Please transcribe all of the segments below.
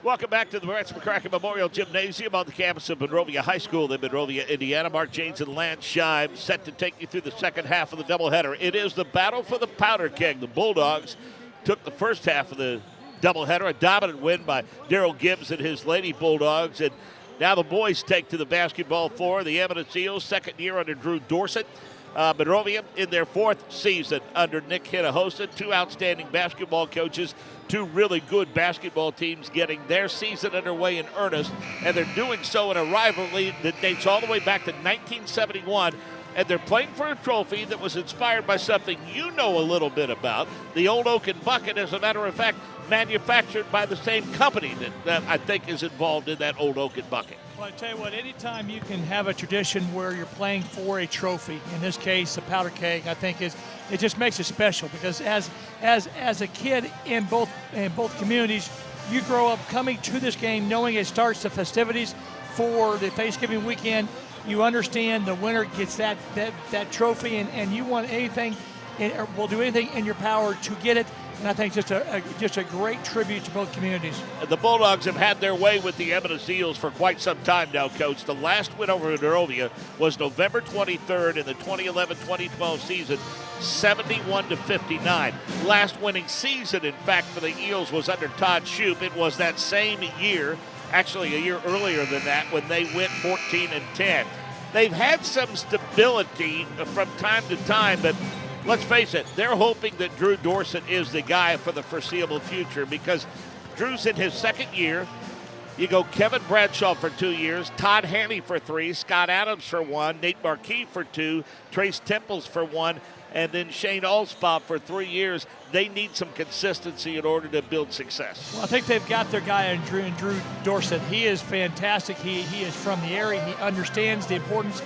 Welcome back to the Brett McCracken Memorial Gymnasium on the campus of Monrovia High School in Monrovia, Indiana. Mark Janes and Lance Scheib set to take you through the second half of the doubleheader. It is the battle for the powder keg. The Bulldogs took the first half of the doubleheader, a dominant win by Daryl Gibbs and his Lady Bulldogs. And now the boys take to the basketball floor. The Eminence Eels, second year under Drew Dorsett. Monrovia in their fourth season under Nick Hinojosa. Two outstanding basketball coaches, two really good basketball teams getting their season underway in earnest, and they're doing so in a rivalry that dates all the way back to 1971, and they're playing for a trophy that was inspired by something you know a little bit about, the Old Oaken Bucket, as a matter of fact, manufactured by the same company that I think is involved in that Old Oaken Bucket. Well, I tell you what, anytime you can have a tradition where you're playing for a trophy, in this case, the powder keg, I think it just makes it special, because as a kid in both communities, you grow up coming to this game knowing it starts the festivities for the Thanksgiving weekend. You understand the winner gets that trophy, and you want anything, or will do anything in your power to get it. And I think just a great tribute to both communities. The Bulldogs have had their way with the Eminence Eels for quite some time now, Coach. The last win over Monrovia was November 23rd in the 2011-2012 season, 71-59. Last winning season, in fact, for the Eels was under Todd Shoup. It was that same year, actually a year earlier than that, when they went 14-10. They've had some stability from time to time, but let's face it, they're hoping that Drew Dorsett is the guy for the foreseeable future, because Drew's in his second year. You go Kevin Bradshaw for 2 years, Todd Haney for 3, Scott Adams for 1, Nate Marquis for 2, Trace Temples for 1, and then Shane Allspaw for 3 years. They need some consistency in order to build success. Well, I think they've got their guy in Drew Dorsett. He is fantastic. He is from the area. He understands the importance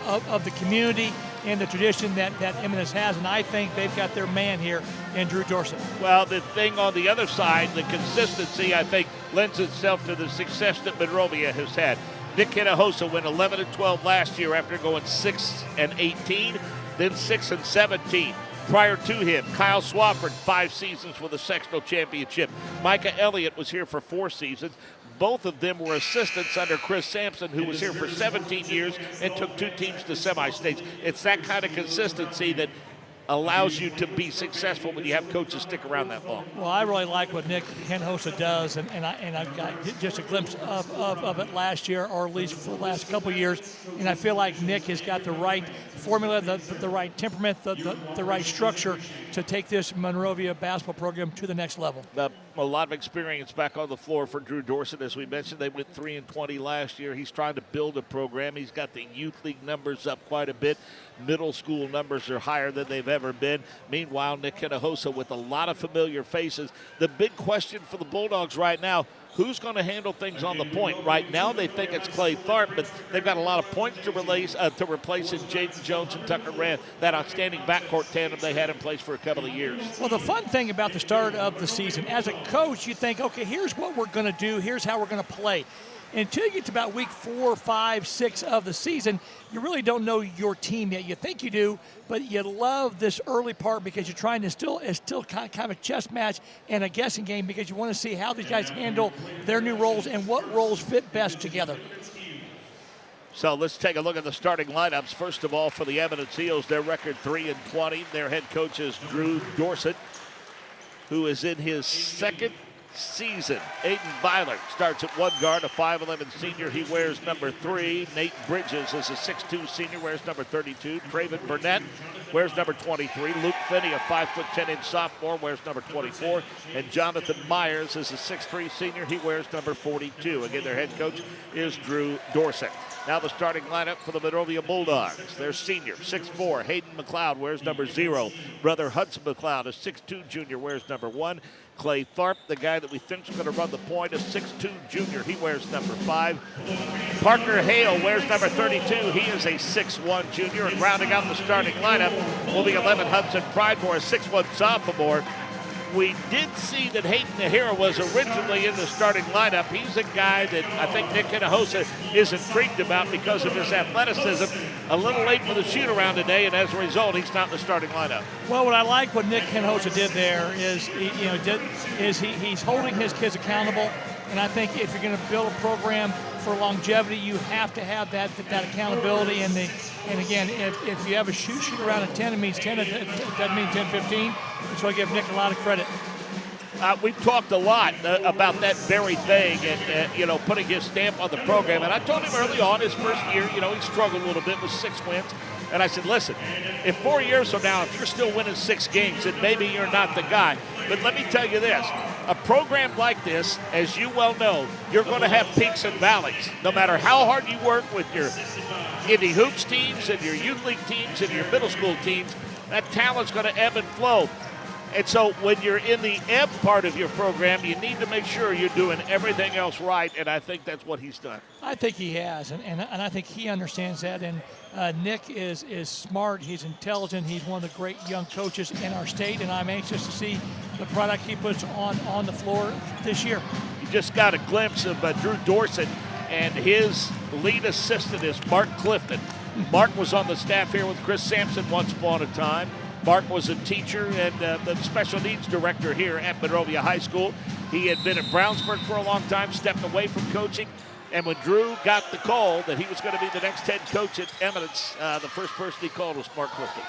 of the community and the tradition that Eminence has, and I think they've got their man here in Drew Dorsett. Well, the thing on the other side, the consistency, I think, lends itself to the success that Monrovia has had. Nick Hinojosa went 11-12 last year after going 6-18, then 6-17. Prior to him, Kyle Swafford, 5 seasons with a sectional championship. Micah Elliott was here for 4 seasons. Both of them were assistants under Chris Sampson, who was here for 17 years and took 2 teams to semi-states. It's that kind of consistency that allows you to be successful when you have coaches stick around that long. Well, I really like what Nick Hinojosa does, and I've got just a glimpse of it last year, or at least for the last couple of years, and I feel like Nick has got the right formula, the right temperament, the right structure to take this Monrovia basketball program to the next level. A lot of experience back on the floor for Drew Dorsett. As we mentioned, they went 3-20 last year. He's trying to build a program. He's got the youth league numbers up quite a bit. Middle school numbers are higher than they've ever been. Meanwhile, Nick Hinojosa with a lot of familiar faces. The big question for the Bulldogs right now, who's going to handle things on the point? Right now, they think it's Clay Tharp, but they've got a lot of points to replace in Jaden Jones and Tucker Rand, that outstanding backcourt tandem they had in place for a couple of years. Well, the fun thing about the start of the season, as a coach, you think, okay, here's what we're going to do, here's how we're going to play. Until you get to about week 4, 5, 6 of the season, you really don't know your team yet. You think you do, but you love this early part because you're trying to it's still kind of a chess match and a guessing game, because you want to see how these guys handle their new roles and what roles fit best together. So let's take a look at the starting lineups. First of all, for the Eminence Eels, their record 3-20. Their head coach is Drew Dorsett, who is in his second season. Aiden Byler starts at 1 guard, a 5'11 senior. He wears number 3. Nate Bridges is a 6'2 senior, wears number 32. Traven Burnett wears number 23. Luke Finney, a 5'10" sophomore, wears number 24. And Jonathan Myers is a 6'3 senior. He wears number 42. Again, their head coach is Drew Dorsett. Now the starting lineup for the Monrovia Bulldogs. Their senior, 6'4", Hayden McLeod, wears number 0. Brother Hudson McLeod, a 6'2 junior, wears number 1. Clay Tharp, the guy that we think is going to run the point, a 6'2 junior. He wears number 5. Parker Hale wears number 32. He is a 6'1 junior. And rounding out the starting lineup will be 11 Hudson Pridemore, a 6'1 sophomore. We did see that Hayden Nahira was originally in the starting lineup. He's a guy that I think Nick Hinojosa is intrigued about because of his athleticism. A little late for the shoot-around today, and as a result, he's not in the starting lineup. Well, what I like what Nick Hinojosa did there is, he's holding his kids accountable. And I think if you're going to build a program for longevity, you have to have that accountability. And again, if you have a shoot around at 10, it means 10. It doesn't mean 10-15. So I give Nick a lot of credit. We've talked a lot about that very thing and, putting his stamp on the program. And I told him early on his first year, he struggled a little bit with 6 wins. And I said, listen, if 4 years from now, if you're still winning 6 games, then maybe you're not the guy. But let me tell you this, a program like this, as you well know, you're going to have peaks and valleys. No matter how hard you work with your Indy Hoops teams and your youth league teams and your middle school teams, that talent's going to ebb and flow. And so when you're in the ebb part of your program, you need to make sure you're doing everything else right, and I think that's what he's done. I think he has, and I think he understands that. And Nick is smart. He's intelligent. He's one of the great young coaches in our state, and I'm anxious to see the product he puts on the floor this year. You just got a glimpse of Drew Dorsett, and his lead assistant is Mark Clifton. Mark was on the staff here with Chris Sampson once upon a time. Mark was a teacher and the special needs director here at Monrovia High School. He had been at Brownsburg for a long time, stepped away from coaching. And when Drew got the call that he was going to be the next head coach at Eminence, the first person he called was Mark Clifton.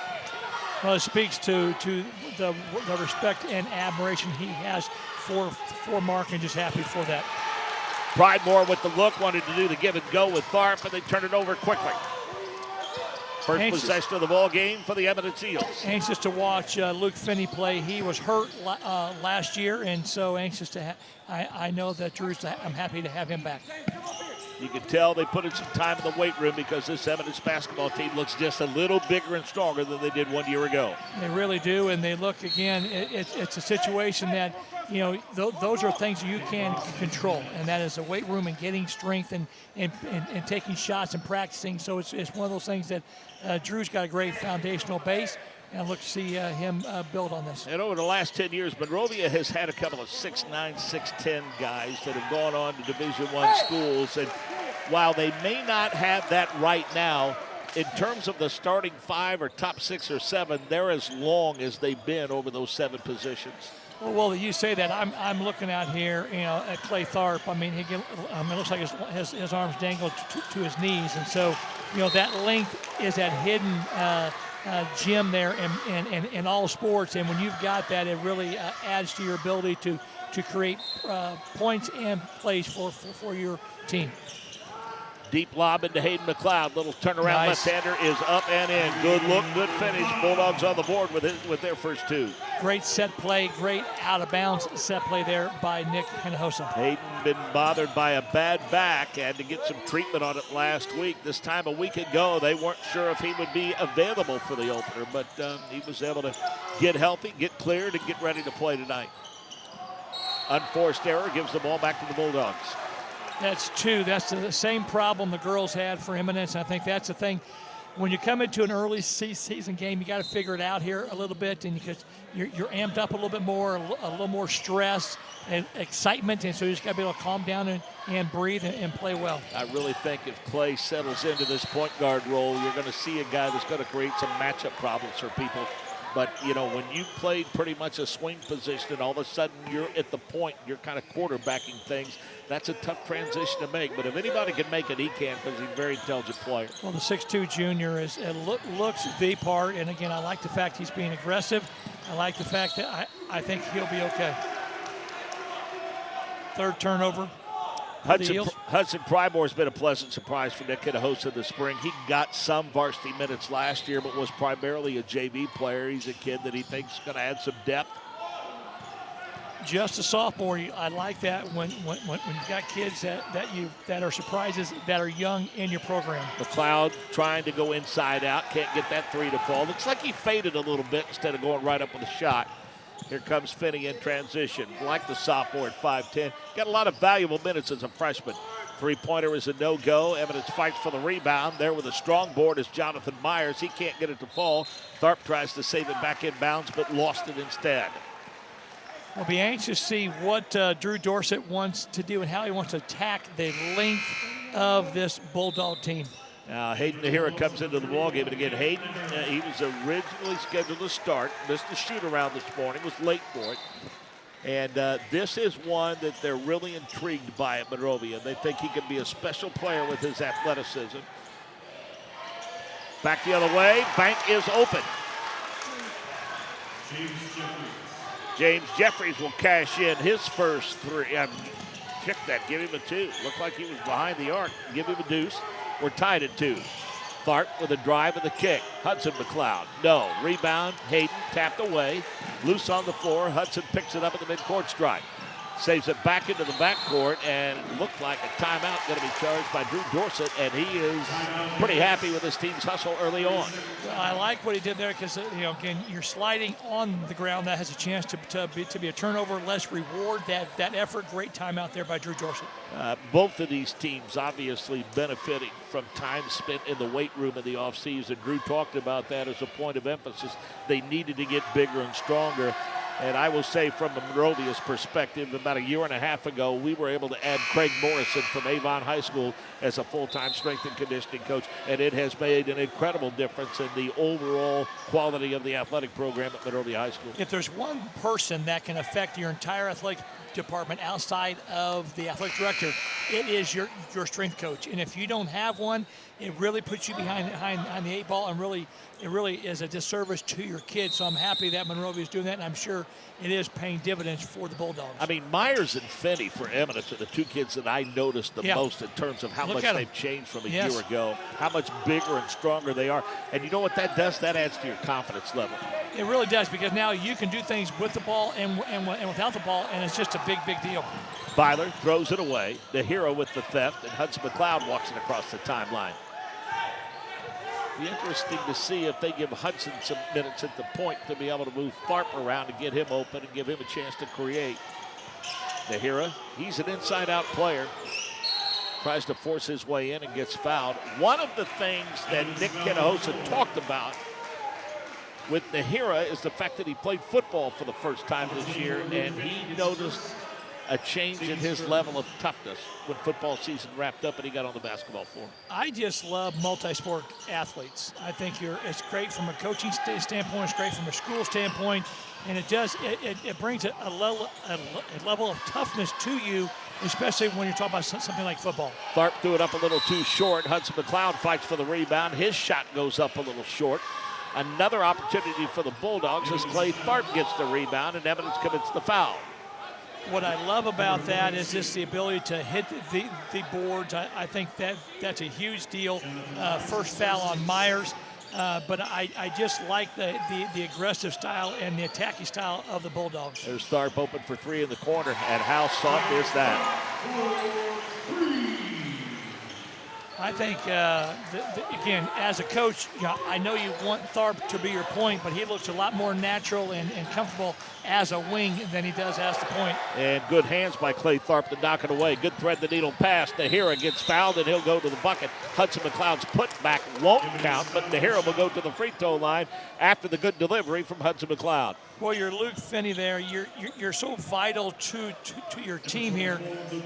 Well, it speaks to the respect and admiration he has for Mark, and just happy for that. Pridemore with the look, wanted to do the give and go with Tharp, and they turned it over quickly. First possession of the ball game for the Eminence Eagles. Anxious to watch Luke Finney play. He was hurt last year, and so anxious to I know that I'm happy to have him back. You can tell they put in some time in the weight room because this Eminence basketball team looks just a little bigger and stronger than they did 1 year ago. They really do, and they look, again, it's a situation that, those are things you can control, and that is the weight room and getting strength and taking shots and practicing. So it's one of those things that Drew's got a great foundational base, and I look to see him build on this. And over the last 10 years, Monrovia has had a couple of 6'9", 6'10" guys that have gone on to Division I schools, and while they may not have that right now, in terms of the starting 5 or top 6 or 7, they're as long as they've been over those 7 positions. Well, you say that. I'm looking out here, at Clay Tharp. I mean, it looks like his arms dangle to his knees, and so, that length is that hidden gem there in all sports. And when you've got that, it really adds to your ability to create points and plays for your team. Deep lob into Hayden McLeod. Little turnaround left-hander is up and in. Good look, good finish. Bulldogs on the board with their first 2. Great set play, great out-of-bounds set play there by Nick Hinojosa. Hayden been bothered by a bad back. Had to get some treatment on it last week. This time a week ago, they weren't sure if he would be available for the opener, but he was able to get healthy, get cleared, and get ready to play tonight. Unforced error gives the ball back to the Bulldogs. That's 2. That's the same problem the girls had for Eminence. I think that's the thing. When you come into an early season game, you got to figure it out here a little bit, and because you're amped up a little bit more, a little more stress and excitement, and so you just got to be able to calm down and breathe and play well. I really think if Clay settles into this point guard role, you're going to see a guy that's going to create some matchup problems for people. But, when you played pretty much a swing position and all of a sudden you're at the point, you're kind of quarterbacking things, that's a tough transition to make. But if anybody can make it, he can, because he's a very intelligent player. Well, the 6'2" junior looks the part. And, again, I like the fact he's being aggressive. I like the fact that I think he'll be okay. Third turnover. Hudson Pridemore has been a pleasant surprise for Nick Hinojosa this spring. He got some varsity minutes last year, but was primarily a JV player. He's a kid that he thinks is going to add some depth. Just a sophomore, I like that when you've got kids that are surprises that are young in your program. McLeod trying to go inside out, can't get that 3 to fall. Looks like he faded a little bit instead of going right up with a shot. Here comes Finney in transition. Like the sophomore at 5'10". Got a lot of valuable minutes as a freshman. Three-pointer is a no-go. Eminence fights for the rebound. There with a strong board is Jonathan Myers. He can't get it to fall. Tharp tries to save it back in bounds, but lost it instead. We'll be anxious to see what Drew Dorsett wants to do and how he wants to attack the length of this Bulldog team. Now Hayden Nahira comes into the ballgame, and again, Hayden, he was originally scheduled to start, missed the shoot-around this morning, was late for it. And this is one that they're really intrigued by at Monrovia. They think he can be a special player with his athleticism. Back the other way, bank is open. James Jeffries will cash in his first three. Check that, give him a 2. Looked like he was behind the arc. Give him a deuce. We're tied at 2. Tharp with a drive and the kick. Hudson McLeod, no. Rebound, Hayden tapped away. Loose on the floor. Hudson picks it up at the midcourt stripe. Saves it back into the backcourt, and looked like a timeout going to be charged by Drew Dorsett, and he is pretty happy with his team's hustle early on. Well, I like what he did there because, again, you're sliding on the ground. That has a chance to be a turnover. Let's reward that effort. Great timeout there by Drew Dorsett. Both of these teams obviously benefiting from time spent in the weight room in the offseason. Drew talked about that as a point of emphasis. They needed to get bigger and stronger. And I will say from Monrovia's perspective, about a year and a half ago, we were able to add Craig Morrison from Avon High School as a full-time strength and conditioning coach, and it has made an incredible difference in the overall quality of the athletic program at Monrovia High School. If there's one person that can affect your entire athletic department outside of the athletic director, it is your strength coach. And if you don't have one, it really puts you behind the 8 ball, and it really is a disservice to your kids. So I'm happy that Monrovia is doing that, and I'm sure it is paying dividends for the Bulldogs. I mean, Myers and Finney for Eminence are the 2 kids that I noticed the most in terms of how much they've changed from a year ago, how much bigger and stronger they are. And you know what that does? That adds to your confidence level. It really does, because now you can do things with the ball and without the ball, and it's just a big deal. Byler throws it away. The hero with the theft, and Hudson McLeod walks it across the timeline. Be interesting to see if they give Hudson some minutes at the point to be able to move Tharp around and get him open and give him a chance to create. Nahira, he's an inside-out player. Tries to force his way in and gets fouled. One of the things that Nick Kenohosa talked about with Nahira is the fact that he played football for the first time this year, and he noticed a change in his level of toughness when football season wrapped up and he got on the basketball floor. I just love multi-sport athletes. I think it's great from a coaching standpoint, it's great from a school standpoint, and it brings a level of toughness to you, especially when you're talking about something like football. Tharp threw it up a little too short. Hudson McLeod fights for the rebound. His shot goes up a little short. Another opportunity for the Bulldogs as Clay Tharp gets the rebound and Eminence commits the foul. What I love about that is just the ability to hit the boards. I think that's a huge deal. First foul on Myers, but I just like the aggressive style and the attacking style of the Bulldogs. There's Tharp open for 3 in the corner, and how soft is that? I think, again, as a coach, I know you want Tharp to be your point, but he looks a lot more natural and comfortable as a wing than he does as the point. And good hands by Clay Tharp to knock it away. Good thread-the-needle pass. Nahira gets fouled, and he'll go to the bucket. Hudson McLeod's putback won't count, but Nahira will go to the free throw line after the good delivery from Hudson McLeod. Well, you're Luke Finney there. You're so vital to your team here.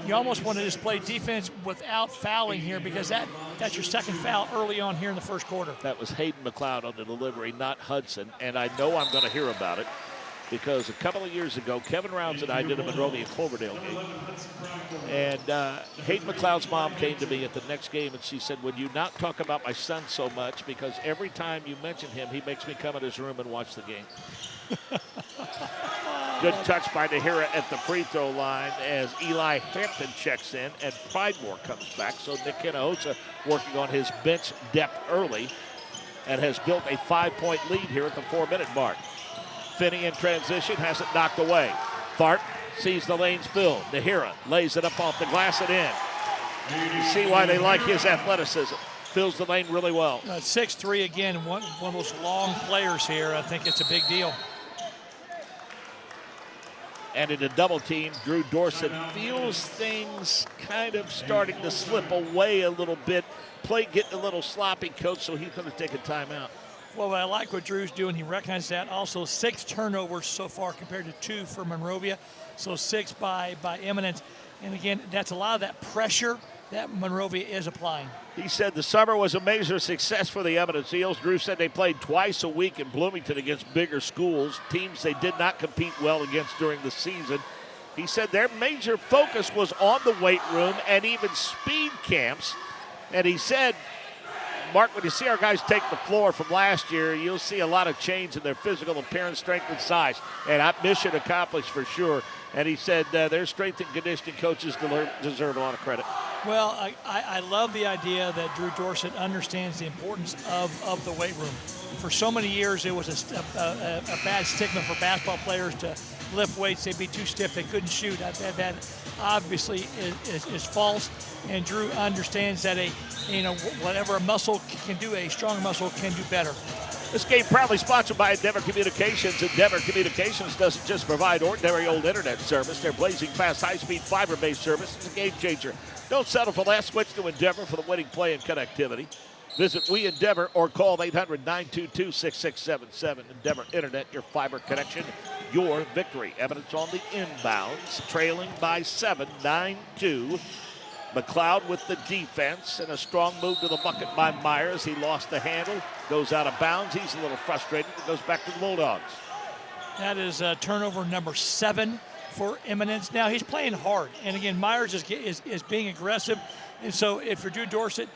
You almost want to just play defense without fouling here, because that's your second foul early on here in the first quarter. That was Hayden McLeod on the delivery, not Hudson, and I know I'm going to hear about it because a couple of years ago, Kevin Rounds and I did a Monrovia Cloverdale game, and Hayden McLeod's mom came to me at the next game, and she said, "Would you not talk about my son so much, because every time you mention him, he makes me come in his room and watch the game." Good touch by Nahira at the free throw line as Eli Hampton checks in and Pridemore comes back. So Nick Kenohosa working on his bench depth early and has built a 5-point lead here at the 4-minute mark. Finney in transition has it knocked away. Tharp sees the lanes filled. Nahira lays it up off the glass and in. You see why they like his athleticism. Fills the lane really well. 6'3", again, one of those long players here. I think it's a big deal. And in a double team, Drew Dorsett feels things kind of starting to slip away a little bit. Play getting a little sloppy, coach, so he's going to take a timeout. Well, I like what Drew's doing. He recognizes that. Also, 6 turnovers so far compared to 2 for Monrovia. So 6 by Eminence. And again, that's a lot of that pressure that Monrovia is applying. He said the summer was a major success for the Eminence Eels. Drew said they played twice a week in Bloomington against bigger schools, teams they did not compete well against during the season. He said their major focus was on the weight room and even speed camps. And he said, Mark, when you see our guys take the floor from last year, you'll see a lot of change in their physical appearance, strength, and size. And mission accomplished for sure. And he said their strength and conditioning coaches deserve a lot of credit. Well, I love the idea that Drew Dorsett understands the importance of the weight room. For so many years, it was a bad stigma for basketball players to lift weights. They'd be too stiff. They couldn't shoot. That obviously is false. And Drew understands that whatever a muscle can do, a strong muscle can do better. This game proudly sponsored by Endeavor Communications. Endeavor Communications doesn't just provide ordinary old internet service. Their blazing fast, high-speed, fiber-based service is a game changer. Don't settle for less. Switch to Endeavor for the winning play and connectivity. Visit We Endeavor or call 800-922-6677. Endeavor Internet, your fiber connection, your victory. Eminence on the inbounds, trailing by 7, 9-2. McLeod with the defense and a strong move to the bucket by Myers. He lost the handle, goes out of bounds. He's a little frustrated. It goes back to the Bulldogs. That is turnover number 7 for Eminence. Now he's playing hard, and again Myers is being aggressive. And so if you're Drew Dorsett,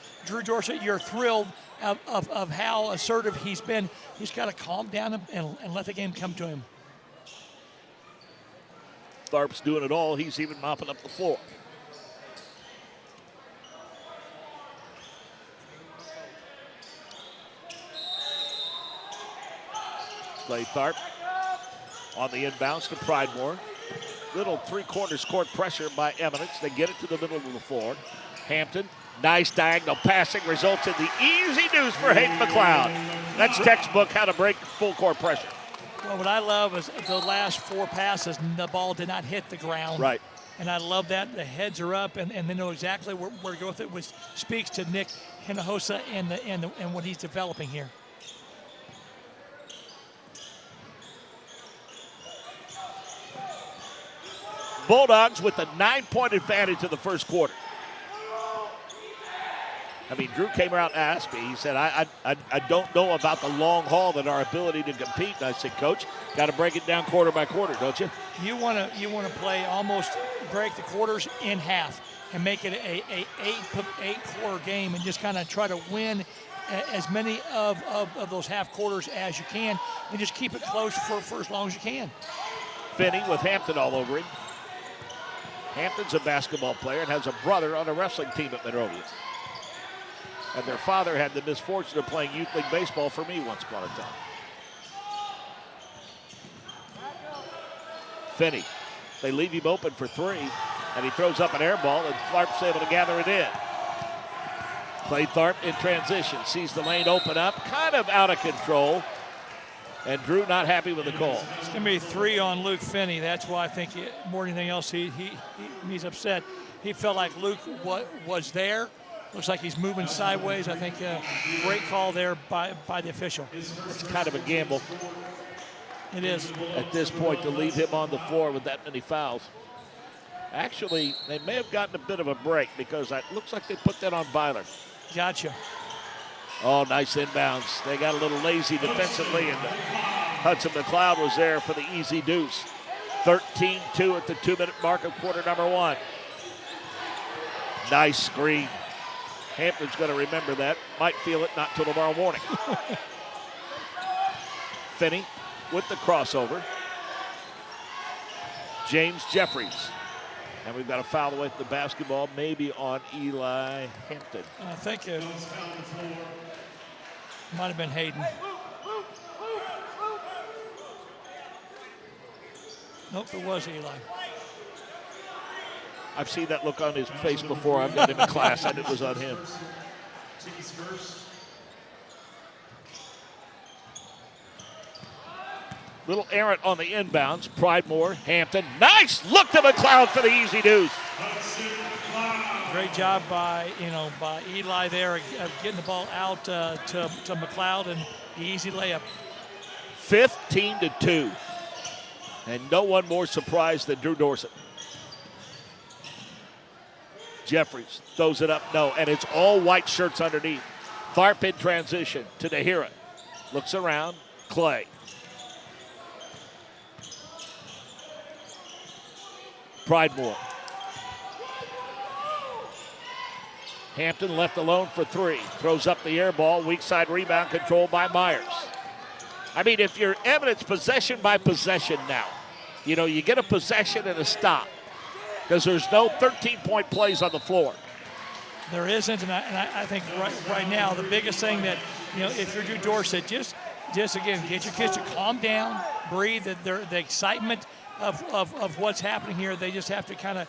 you're thrilled of how assertive he's been. He's got to calm down and let the game come to him. Tharp's doing it all. He's even mopping up the floor. Clay Tharp on the inbounds to Pridemore. Little three-quarters court pressure by Eminence. They get it to the middle of the floor. Hampton, nice diagonal passing, results in the easy deuce for Hayden McLeod. That's textbook how to break full court pressure. Well, what I love is the last 4 passes, the ball did not hit the ground. Right. And I love that. The heads are up, and they know exactly where to go with it, which speaks to Nick Hinojosa and what he's developing here. Bulldogs with a 9-point advantage in the first quarter. I mean, Drew came around and asked me. He said, I don't know about the long haul and our ability to compete. And I said, Coach, got to break it down quarter by quarter, don't you? You want to play almost break the quarters in half and make it a 8-quarter game and just kind of try to win as many of those half quarters as you can and just keep it close for as long as you can. Finney with Hampton all over him. Hampton's a basketball player and has a brother on a wrestling team at Monrovia. And their father had the misfortune of playing youth league baseball for me once upon a time. Finney, they leave him open for 3, and he throws up an air ball, and Tharp's able to gather it in. Clay Tharp in transition, sees the lane open up, kind of out of control, and Drew not happy with the call. It's going to be 3 on Luke Finney. That's why I think more than anything else he's upset. He felt like Luke was there. Looks like he's moving sideways. I think great call there by the official. It's kind of a gamble. It is. At this point to leave him on the floor with that many fouls. Actually, they may have gotten a bit of a break because it looks like they put that on Byler. Gotcha. Oh, nice inbounds. They got a little lazy defensively, and Hudson McLeod was there for the easy deuce. 13-2 at the 2-minute mark of quarter number 1. Nice screen. Hampton's going to remember that. Might feel it not till tomorrow morning. Finney with the crossover. James Jeffries. And we've got a foul away from the basketball, maybe on Eli Hampton. I think it might have been Hayden. Nope, it was Eli. I've seen that look on his face before. I've got him in class, and it was on him. Little errant on the inbounds. Pridemore, Hampton. Nice look to McLeod for the easy deuce. Great job by Eli there, getting the ball out to McLeod, and the easy layup. 15-2. And no one more surprised than Drew Dorsett. Jeffries throws it up, no, and it's all white shirts underneath. Tharp in transition to Nahira. Looks around, Clay. Pridemore. Hampton left alone for three. Throws up the air ball. Weak side rebound controlled by Myers. I mean, if you're Eminence possession by possession now, you know, you get a possession and a stop because there's no 13-point plays on the floor. There isn't, and I think right now the biggest thing that, you know, if you're Drew Dorsett, just again, get your kids to calm down, breathe. The excitement of what's happening here, they just have to kind of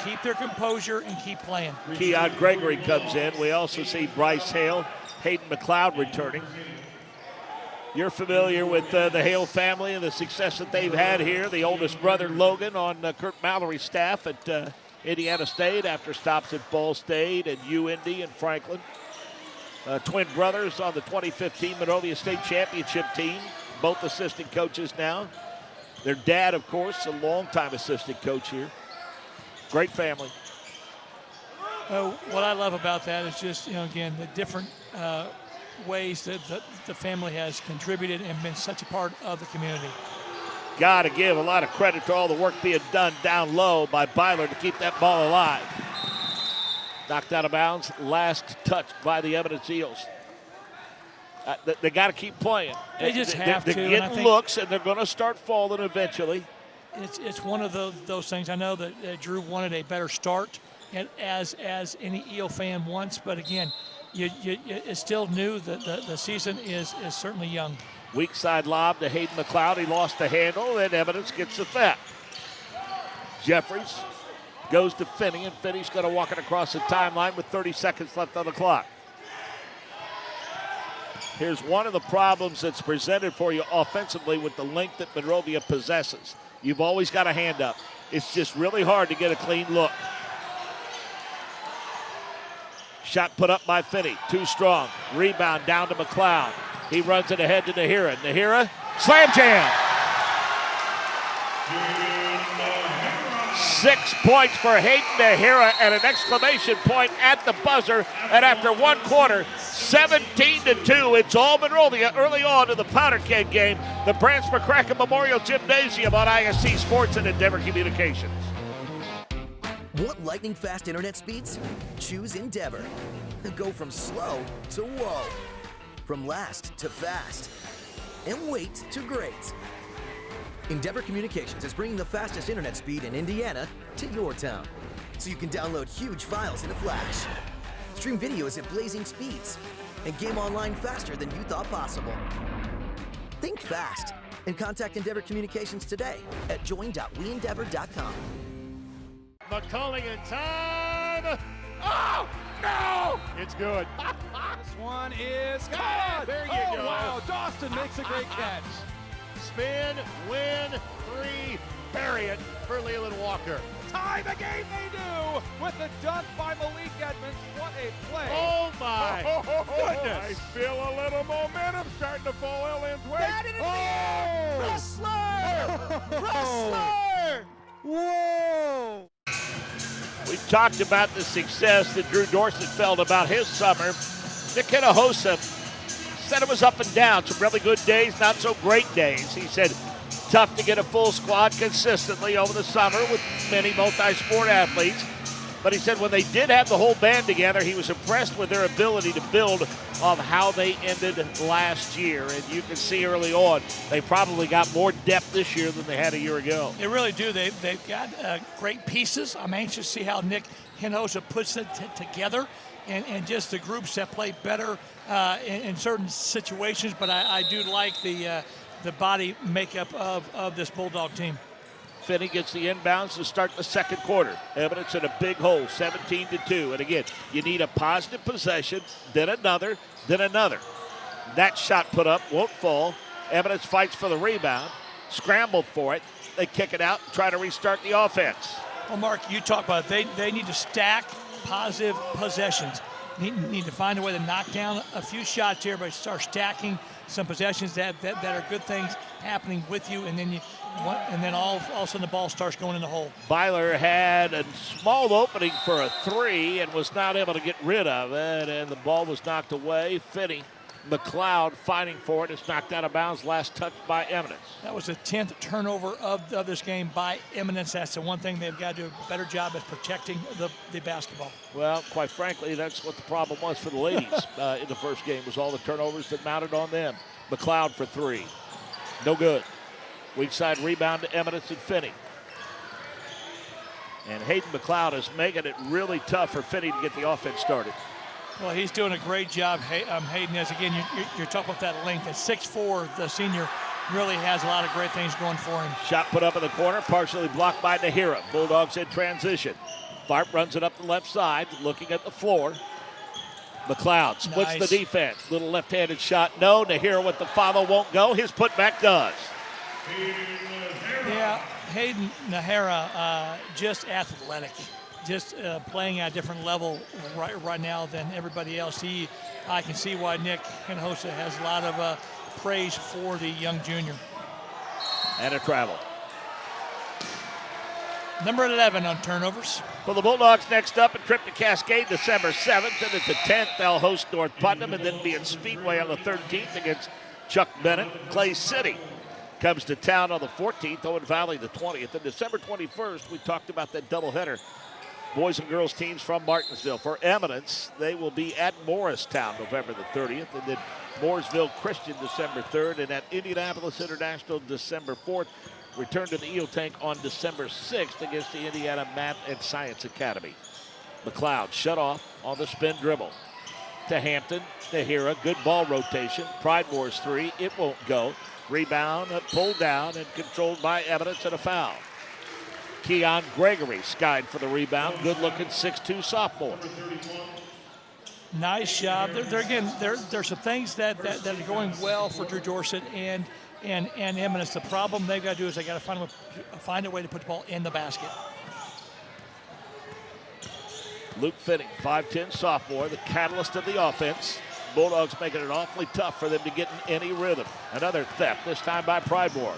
keep their composure and keep playing. Keon Gregory comes in. We also see Bryce Hale, Hayden McLeod returning. You're familiar with the Hale family and the success that they've had here. The oldest brother, Logan, on Kurt Mallory's staff at Indiana State after stops at Ball State and UIndy and Franklin. Twin brothers on the 2015 Monrovia State Championship team, both assistant coaches now. Their dad, of course, a longtime assistant coach here. Great family. What I love about that is just, you know, again, the different ways that the family has contributed and been such a part of the community. Got to give a lot of credit to all the work being done down low by Byler to keep that ball alive. Knocked out of bounds, last touched by the Eminence Eels. They got to keep playing. They just have to. They're getting looks, and they're going to start falling eventually. It's one of those things. I know that Drew wanted a better start, as any Eel fan wants, but again, it's still new. The season is certainly young. Weak side lob to Hayden McLeod. He lost the handle, and Eminence gets the theft. Jeffries goes to Finney, and Finney's going to walk it across the timeline with 30 seconds left on the clock. Here's one of the problems that's presented for you offensively with the length that Monrovia possesses. You've always got a hand up. It's just really hard to get a clean look. Shot put up by Finney, too strong. Rebound down to McLeod. He runs it ahead to Nahira. Nahira, slam jam. 6 points for Hayden Nahira and an exclamation point at the buzzer. And after one quarter, 17-2. It's all Monrovia early on in the Powder Keg game. The Branch McCracken Memorial Gymnasium on ISC Sports and Endeavor Communications. Want lightning fast internet speeds? Choose Endeavor. Go from slow to whoa. From last to fast. And wait to great. Endeavor Communications is bringing the fastest internet speed in Indiana to your town. So you can download huge files in a flash. Stream videos at blazing speeds. And game online faster than you thought possible. Think fast and contact Endeavor Communications today at join.weendeavor.com. McCulling in time. Oh, no! It's good. This one is good. There you go. Wow, Dawson makes a great catch. Spin, win, three, bury it for Leland Walker. Tie the game they do with the dunk by Malik Edmonds. What a play. Oh, my goodness. I feel a little momentum starting to fall Ellen's way. Wrestler! Wrestler! Whoa! We talked about the success that Drew Dorsett felt about his summer. Nick Hinojosa said it was up and down. Some really good days, not so great days. He said tough to get a full squad consistently over the summer with many multi-sport athletes. But he said when they did have the whole band together, he was impressed with their ability to build off how they ended last year. And you can see early on, they probably got more depth this year than they had a year ago. They really do. They've got great pieces. I'm anxious to see how Nick Hinojosa puts it together and just the groups that play better in certain situations. But I do like the body makeup of this Bulldog team. Finney gets the inbounds to start the second quarter. Eminence in a big hole, 17-2. And again, you need a positive possession, then another, then another. That shot put up won't fall. Eminence fights for the rebound, scrambled for it. They kick it out, try to restart the offense. Well, Mark, you talk about it. They need to stack positive possessions. Need to find a way to knock down a few shots here, but start stacking some possessions that are good things happening with you, and then all of a sudden the ball starts going in the hole. Byler had a small opening for a three and was not able to get rid of it, and the ball was knocked away. Finney McLeod fighting for it. It's knocked out of bounds. Last touch by Eminence. That was the 10th turnover of this game by Eminence. That's the one thing they've got to do a better job at protecting the basketball. Well, quite frankly, that's what the problem was for the ladies in the first game, was all the turnovers that mounted on them. McLeod for three. No good. Weak side rebound to Eminence and Finney. And Hayden McLeod is making it really tough for Finney to get the offense started. Well, he's doing a great job, Hayden is. Again, you're talking about that length. At 6'4", the senior really has a lot of great things going for him. Shot put up in the corner, partially blocked by Nahira. Bulldogs in transition. Tharp runs it up the left side, looking at the floor. McLeod splits the defense. Little left-handed shot. No, Nahira with the follow won't go. His putback does. Yeah, Hayden Nahira, just athletic. Just playing at a different level right now than everybody else. I can see why Nick Hinojosa has a lot of praise for the young junior. And a travel. Number 11 on turnovers. For the Bulldogs, next up, a trip to Cascade December 7th. And at the 10th, they'll host North Putnam and then be at Speedway on the 13th against Chuck Bennett. Clay City comes to town on the 14th, Owen Valley the 20th. And December 21st, we talked about that doubleheader. Boys and girls teams from Martinsville. For Eminence, they will be at Morristown November the 30th, and then Mooresville Christian December 3rd, and at Indianapolis International December 4th. Return to the Eel Tank on December 6th against the Indiana Math and Science Academy. McLeod shut off on the spin dribble. To Hampton, Nahira, good ball rotation. Pridemore's three, it won't go. Rebound, pulled down, and controlled by Eminence, and a foul. Keon Gregory skied for the rebound. Good-looking 6'2" sophomore. Nice job. There's some things that are going well for Drew Dorsett and Eminence. The problem they've got to do is they got to find a way to put the ball in the basket. Luke Finney, 5'10" sophomore, the catalyst of the offense. Bulldogs making it awfully tough for them to get in any rhythm. Another theft, this time by Pridemore.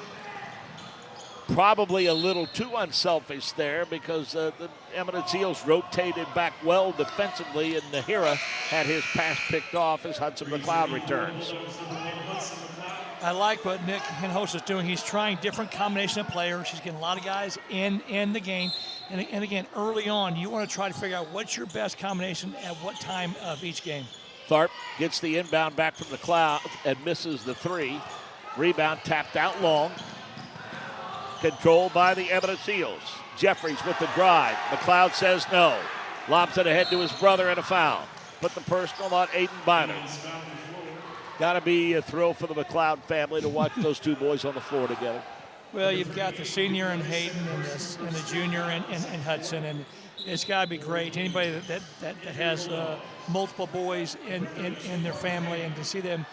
Probably a little too unselfish there because the Eminence Eels rotated back well defensively, and Nahira had his pass picked off as Hudson McLeod returns. I like what Nick Hinojosa is doing. He's trying different combination of players. He's getting a lot of guys in the game. And again, early on, you want to try to figure out what's your best combination at what time of each game. Tharp gets the inbound back from McLeod and misses the three. Rebound tapped out long. Controlled by the Eminence Eels. Jeffries with the drive. McLeod says no. Lobs it ahead to his brother and a foul. Put the personal on Aiden Byler. Got to be a thrill for the McLeod family to watch those two boys on the floor together. Well, you've got the senior in Hayden and the junior in Hudson, and it's got to be great. Anybody that has multiple boys in their family, and to see them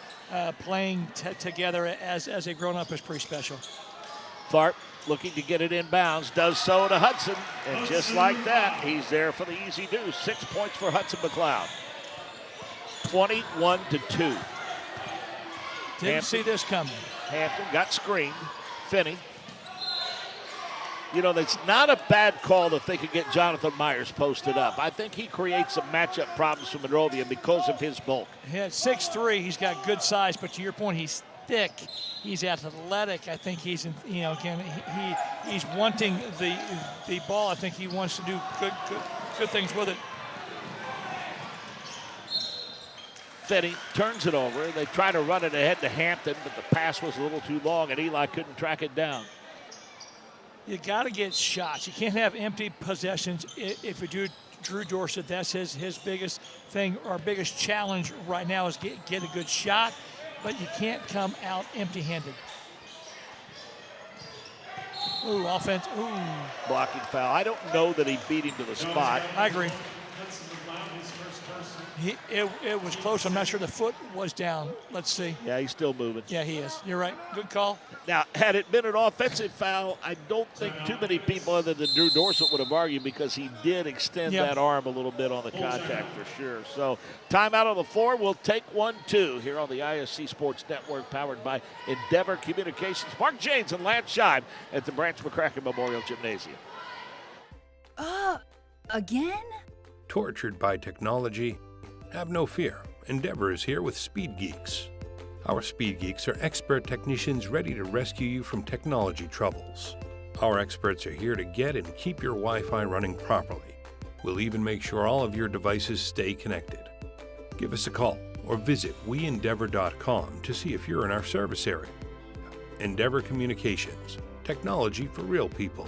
playing together as they've grown up is pretty special. Tharp looking to get it inbounds, does so to Hudson, and just like that, he's there for the easy deuce. 6 points for Hudson McLeod. 21-2. Didn't see this coming. Hampton got screened. Finney. You know, that's not a bad call if they could get Jonathan Myers posted up. I think he creates some matchup problems for Monrovia because of his bulk. Yeah, 6'3", he's got good size, but to your point, he's thick. He's athletic. I think he's, again, he's wanting the ball. I think he wants to do good things with it. Finney turns it over. They try to run it ahead to Hampton, but the pass was a little too long, and Eli couldn't track it down. You got to get shots. You can't have empty possessions. If you do Drew Dorsett, that's his biggest thing, or biggest challenge right now is get a good shot, but you can't come out empty-handed. Ooh, offense. Ooh. Blocking foul. I don't know that he beat him to the spot. I agree. It was close. I'm not sure the foot was down. Let's see. Yeah, he's still moving. Yeah, he is. You're right. Good call. Now, had it been an offensive foul, I don't think too many people other than Drew Dorsett would have argued because he did extend that arm a little bit on the contact for sure. So, timeout on the floor. We'll take 1-2 here on the ISC Sports Network, powered by Endeavor Communications. Mark James and Lance Scheib at the Branch McCracken Memorial Gymnasium. Again? Tortured by technology? Have no fear. Endeavor is here with Speed Geeks. Our Speed Geeks are expert technicians ready to rescue you from technology troubles. Our experts are here to get and keep your Wi-Fi running properly. We'll even make sure all of your devices stay connected. Give us a call or visit weendeavor.com to see if you're in our service area. Endeavor Communications. Technology for real people.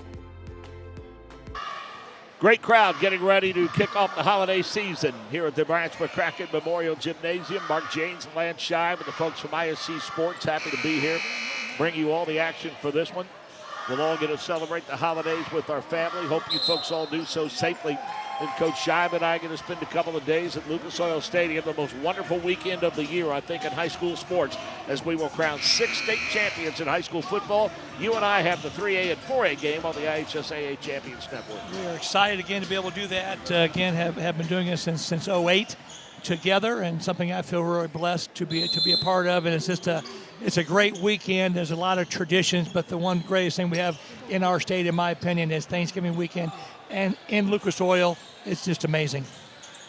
Great crowd getting ready to kick off the holiday season here at the Branch McCracken Memorial Gymnasium. Mark James and Lance Scheib and the folks from ISC Sports happy to be here, bring you all the action for this one. We'll all get to celebrate the holidays with our family. Hope you folks all do so safely. And Coach Scheib and I are going to spend a couple of days at Lucas Oil Stadium, the most wonderful weekend of the year, I think, in high school sports, as we will crown 6 state champions in high school football. You and I have the 3A and 4A game on the IHSAA Champions Network. We are excited again to be able to do that. Again, have been doing this since 08 together, and something I feel really blessed to be a part of. And it's a great weekend. There's a lot of traditions, but the one greatest thing we have in our state, in my opinion, is Thanksgiving weekend. And in Lucas Oil, it's just amazing.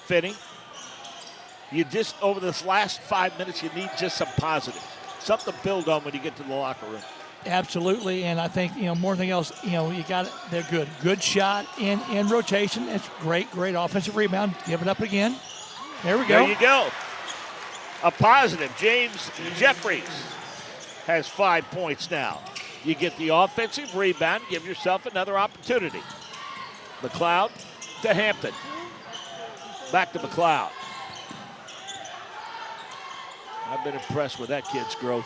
Finney, you just, over this last 5 minutes, you need just some positives, something to build on when you get to the locker room. Absolutely, and I think, more than anything else, you got it. They're good. Good shot in rotation. It's great offensive rebound. Give it up again. There we go. There you go. A positive. James Jeffries has 5 points now. You get the offensive rebound, give yourself another opportunity. McLeod to Hampton. Back to McLeod. I've been impressed with that kid's growth,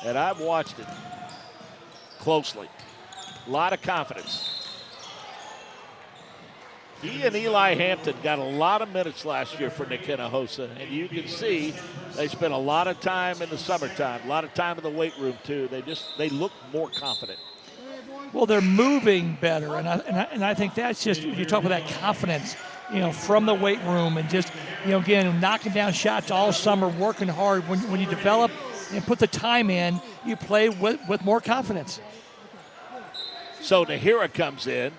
and I've watched it closely. A lot of confidence. He and Eli Hampton got a lot of minutes last year for Nick Hinojosa, and you can see they spent a lot of time in the summertime, a lot of time in the weight room too. They look more confident. Well, they're moving better, and I think that's just, you talk about that confidence, from the weight room, and just, again, knocking down shots all summer, working hard. When you develop and put the time in, you play with more confidence. So Nahira comes in,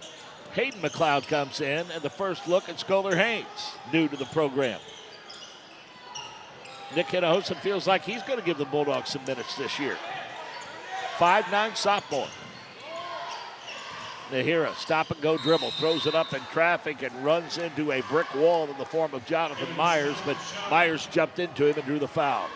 Hayden McLeod comes in, and the first look at Scholar Haynes, new to the program. Nick Hinojosa feels like he's going to give the Bulldogs some minutes this year. 5'9" sophomore. Nahira, stop-and-go dribble, throws it up in traffic and runs into a brick wall in the form of Jonathan Myers, but Myers jumped into him and drew the foul.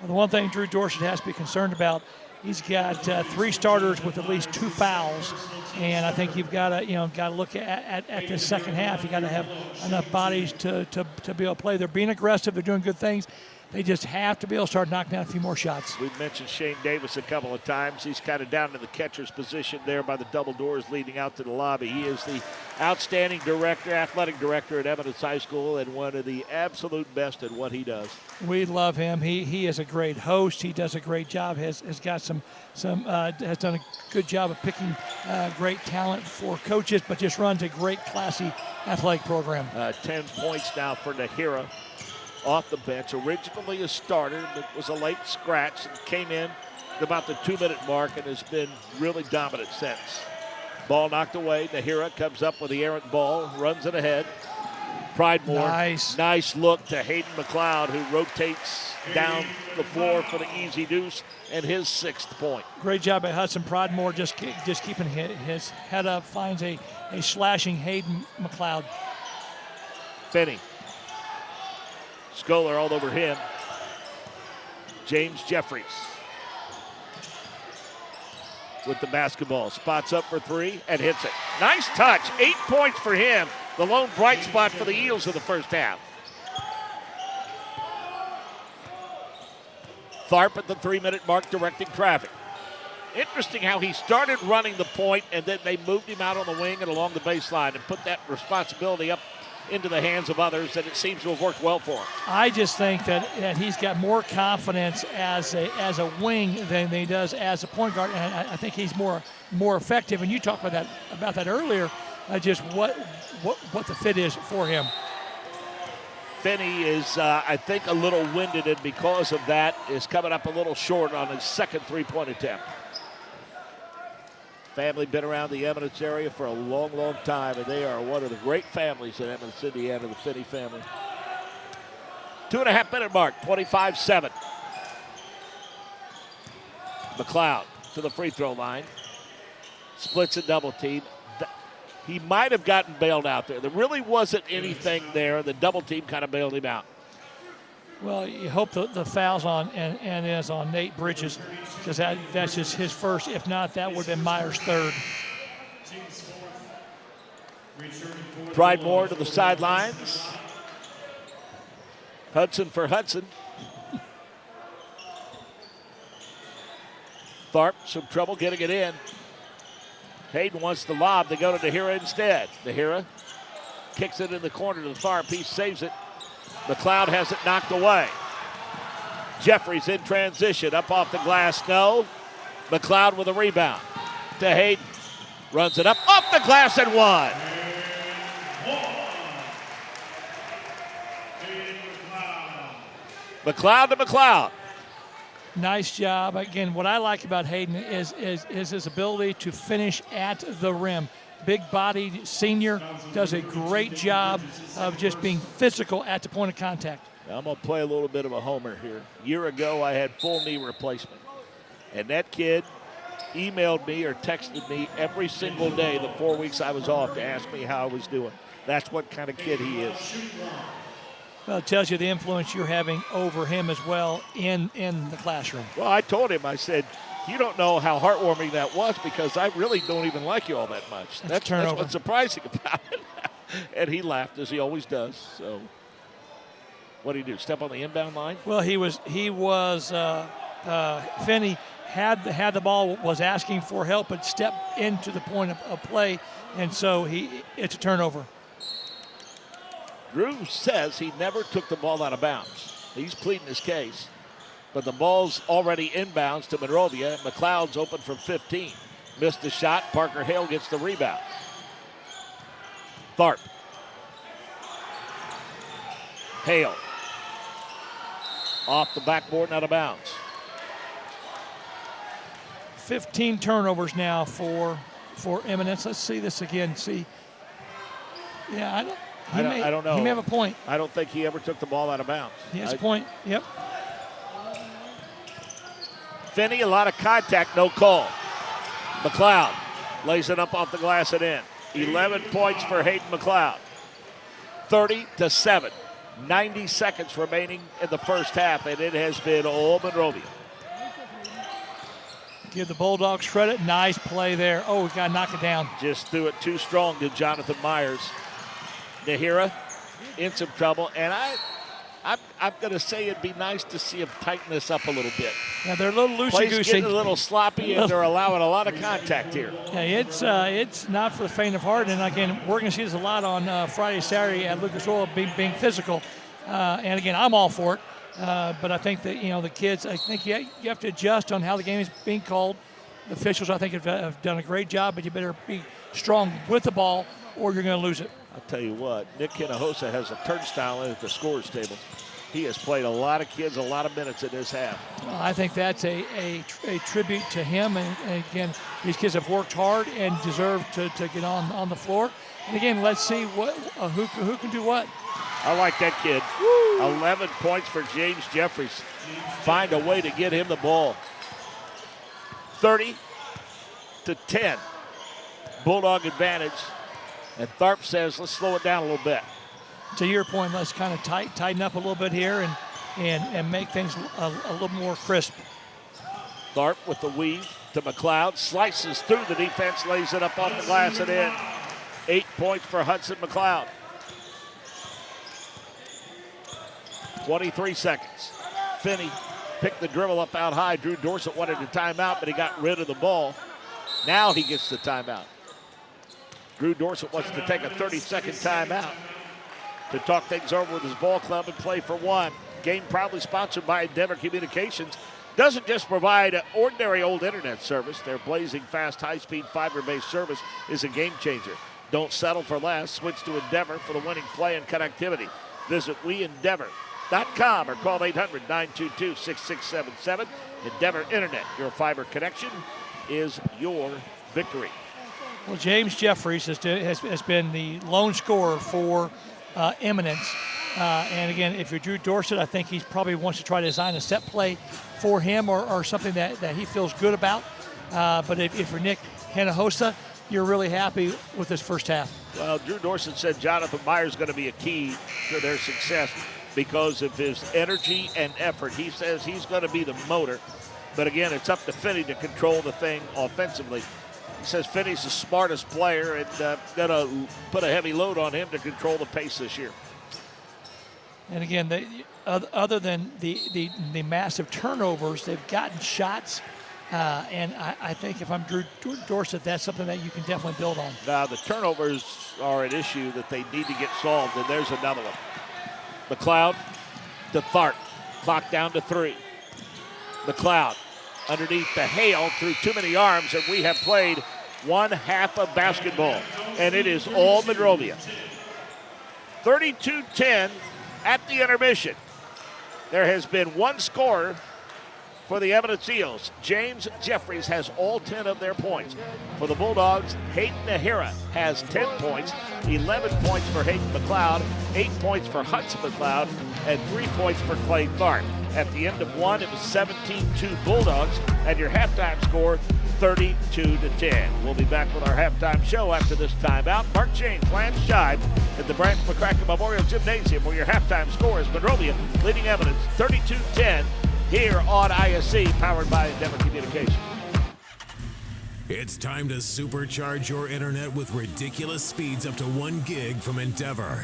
Well, the one thing Drew Dorsett has to be concerned about, he's got 3 starters with at least 2 fouls, and I think you've got to look at the second half. You got to have enough bodies to be able to play. They're being aggressive. They're doing good things. They just have to be able to start knocking down a few more shots. We've mentioned Shane Davis a couple of times. He's kind of down in the catcher's position there by the double doors leading out to the lobby. He is the outstanding athletic director at Eminence High School, and one of the absolute best at what he does. We love him. He is a great host. He does a great job. Has got has done a good job of picking great talent for coaches, but just runs a great, classy athletic program. 10 points now for Nahira. Off the bench, originally a starter, but was a late scratch and came in at about the 2-minute mark and has been really dominant since. Ball knocked away. Nahira comes up with the errant ball, runs it ahead. Pridemore, nice look to Hayden McLeod, who rotates down the floor for the easy deuce and his 6th point. Great job by Hudson. Pridemore just keeping his head up, finds a slashing Hayden McLeod. Finney. Scholar all over him. James Jeffries with the basketball. Spots up for 3 and hits it. Nice touch. 8 points for him. The lone bright spot for the Eels in the first half. Tharp at the 3-minute mark directing traffic. Interesting how he started running the point and then they moved him out on the wing and along the baseline and put that responsibility up into the hands of others, and it seems to have worked well for him. I just think that he's got more confidence as a wing than he does as a point guard, and I think he's more effective. And you talked about that earlier, just what the fit is for him. Finney is, I think, a little winded, and because of that, is coming up a little short on his second three-point attempt. Family been around the Eminence area for a long, long time, and they are one of the great families in Eminence, Indiana, the Finney family. 2.5-minute mark, 25-7. McLeod to the free throw line. Splits a double team. He might have gotten bailed out there. There really wasn't anything there. The double team kind of bailed him out. Well, you hope the foul's on and is on Nate Bridges, because that's just his first. If not, that would have been Myers' third. Pridemore to the sidelines. Hudson for Hudson. Tharp, some trouble getting it in. Hayden wants the lob. They go to Dahira instead. Dahira kicks it in the corner to Tharp. He saves it. McLeod has it knocked away. Jeffries in transition. Up off the glass, no. McLeod with a rebound. To Hayden. Runs it up off the glass and one. McLeod to McLeod. Nice job. Again, what I like about Hayden is his ability to finish at the rim. Big-bodied senior, does a great job of just being physical at the point of contact. Now I'm going to play a little bit of a homer here. A year ago, I had full knee replacement. And that kid emailed me or texted me every single day the 4 weeks I was off to ask me how I was doing. That's what kind of kid he is. Well, it tells you the influence you're having over him as well in the classroom. Well, I told him, I said, you don't know how heartwarming that was because I really don't even like you all that much. That's what's surprising about it. And he laughed, as he always does. So what did he do, step on the inbound line? Well, Finney had the ball, was asking for help, but stepped into the point of play, and so it's a turnover. Drew says he never took the ball out of bounds. He's pleading his case. But the ball's already inbounds to Monrovia. McLeod's open from 15. Missed the shot. Parker Hale gets the rebound. Tharp. Hale. Off the backboard and out of bounds. 15 turnovers now for Eminence. Let's see this again. Yeah, I don't know. He may have a point. I don't think he ever took the ball out of bounds. He has a point. Yep. Finney, a lot of contact, no call. McLeod lays it up off the glass and in. 11 points for Hayden McLeod. 30-7. 90 seconds remaining in the first half, and it has been all Monrovia. Give the Bulldogs credit. Nice play there. Oh, we got to knock it down. Just threw it too strong to Jonathan Myers. Nahira in some trouble, and I'm going to say it'd be nice to see him tighten this up a little bit. Yeah, they're a little loosey-goosey. Play's getting a little sloppy, and they're allowing a lot of contact here. Yeah, it's not for the faint of heart. And again, we're going to see this a lot on Friday, Saturday at Lucas Oil, being physical. And again, I'm all for it. But I think that the kids, I think you have to adjust on how the game is being called. The officials, I think, have done a great job, but you better be strong with the ball, or you're going to lose it. I'll tell you what, Nick Hinojosa has a turnstile in at the scorer's table. He has played a lot of kids a lot of minutes in this half. Well, I think that's a tribute to him. And again, these kids have worked hard and deserve to get on the floor. And again, let's see who can do what. I like that kid. Woo! 11 points for James Jeffries. Find a way to get him the ball. 30-10. Bulldog advantage. And Tharp says, let's slow it down a little bit. To your point, let's kind of tighten up a little bit here and make things a little more crisp. Tharp with the weave to McLeod. Slices through the defense, lays it up off the glass and in. 8 points for Hudson McLeod. 23 seconds. Finney picked the dribble up out high. Drew Dorsett wanted a timeout, but he got rid of the ball. Now he gets the timeout. Drew Dorsett wants to take a 30-second timeout. to talk things over with his ball club and play for one. Game proudly sponsored by Endeavor Communications. Doesn't just provide ordinary old internet service. Their blazing fast, high-speed, fiber-based service is a game changer. Don't settle for less. Switch to Endeavor for the winning play and connectivity. Visit weendeavor.com or call 800-922-6677. Endeavor Internet, your fiber connection is your victory. Well, James Jeffries has been the lone scorer for Eminence. And again, if you're Drew Dorsett, I think he probably wants to try to design a set play for him or something that he feels good about. But if you're Nick Hinojosa, you're really happy with this first half. Well, Drew Dorsett said Jonathan Myers is going to be a key to their success because of his energy and effort. He says he's going to be the motor. But again, it's up to Finney to control the thing offensively. He says Finney's the smartest player and going to put a heavy load on him to control the pace this year. And again, other than the massive turnovers, they've gotten shots. And I think if I'm Drew Dorsett, that's something that you can definitely build on. Now, the turnovers are an issue that they need to get solved, and there's another one. McLeod to Tharp. Clock down to 3. McLeod underneath the hail through too many arms, and we have played one half of basketball, and it is all Monrovia. 32-10 at the intermission. There has been one scorer for the Eminence Eels. James Jeffries has all 10 of their points. For the Bulldogs, Hayden Nahira has 10 points, 11 points for Hayden McLeod, 8 points for Hudson McLeod, and 3 points for Clay Tharp. At the end of one, it was 17-2 Bulldogs, and your halftime score, 32-10. We'll be back with our halftime show after this timeout. Mark James, Lance Shive at the Branch McCracken Memorial Gymnasium, where your halftime score is Monrovia leading Eminence 32-10 here on ISC, powered by Endeavor Communications. It's time to supercharge your internet with ridiculous speeds up to 1 gig from Endeavor.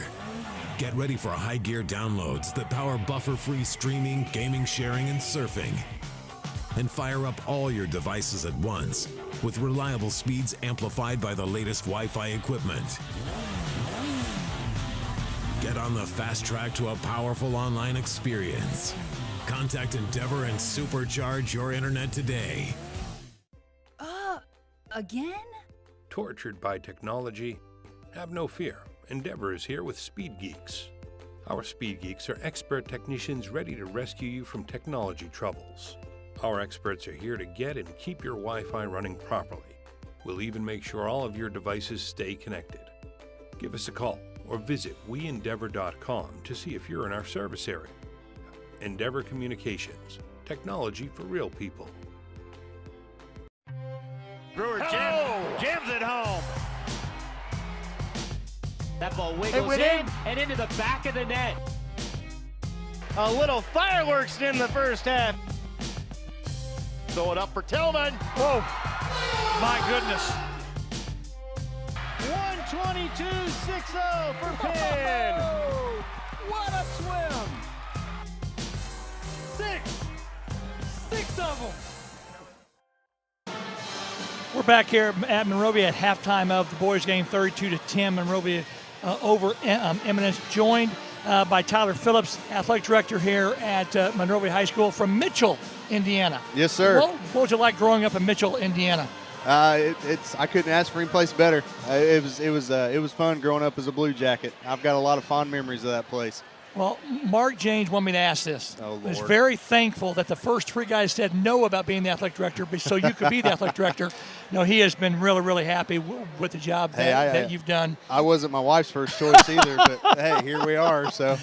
Get ready for high gear downloads that power buffer-free streaming, gaming, sharing, and surfing. And fire up all your devices at once with reliable speeds amplified by the latest Wi-Fi equipment. Get on the fast track to a powerful online experience. Contact Endeavor and supercharge your internet today. Again? Tortured by technology? Have no fear. Endeavor is here with Speed Geeks. Our Speed Geeks are expert technicians ready to rescue you from technology troubles. Our experts are here to get and keep your Wi-Fi running properly. We'll even make sure all of your devices stay connected. Give us a call or visit weendeavor.com to see if you're in our service area. Endeavor Communications, technology for real people. Brewer jams it home. That ball wiggles in and into the back of the net. A little fireworks in the first half. Throw it up for Tillman. Oh, my goodness. 122-6-0 for Penn. What a swim! Six of them. We're back here at Monrovia at halftime of the boys' game, 32-10. Monrovia over Eminence, joined by Tyler Phillips, athletic director here at Monrovia High School from Mitchell, Indiana. Yes, sir. What was it like growing up in Mitchell, Indiana? I couldn't ask for any place better. It was fun growing up as a Blue Jacket. I've got a lot of fond memories of that place. Well, Mark James wanted me to ask this. Oh, Lord. I was very thankful that the first 3 guys said no about being the athletic director, so you could be the athletic director. No, he has been really, really happy with the job that you've done. I wasn't my wife's first choice either, but hey, here we are. So,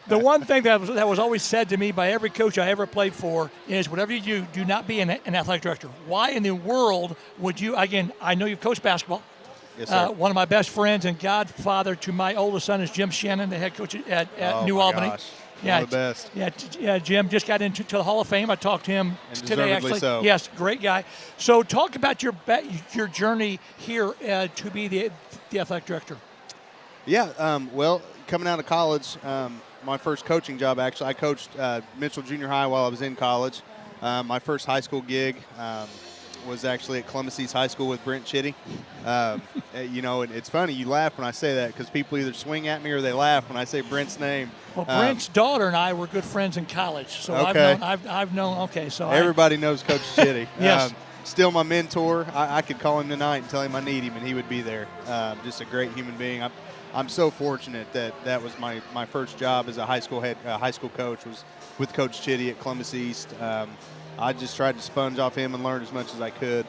the one thing that was always said to me by every coach I ever played for is, whatever you do not be an athletic director. Why in the world would you? Again, I know you've coached basketball. Yes, sir. One of my best friends and godfather to my oldest son is Jim Shannon, the head coach at New Albany. Gosh. Yeah, One of the best. Yeah, Jim just got into the Hall of Fame. I talked to him And today, deservedly actually. so. Yes, great guy. So talk about your journey here to be the athletic director. Yeah, well, coming out of college, my first coaching job, actually, I coached Mitchell Junior High while I was in college. My first high school gig was actually at Columbus East High School with Brent Chitty. You know, it's funny, you laugh when I say that because people either swing at me or they laugh when I say Brent's name. Well, Brent's daughter and I were good friends in college, so okay. I've known. Okay, so everybody knows Coach Chitty. Yes. Still my mentor. I could call him tonight and tell him I need him, and he would be there. Just a great human being. I'm so fortunate that was my first job as a high school coach was with Coach Chitty at Columbus East. I just tried to sponge off him and learn as much as I could.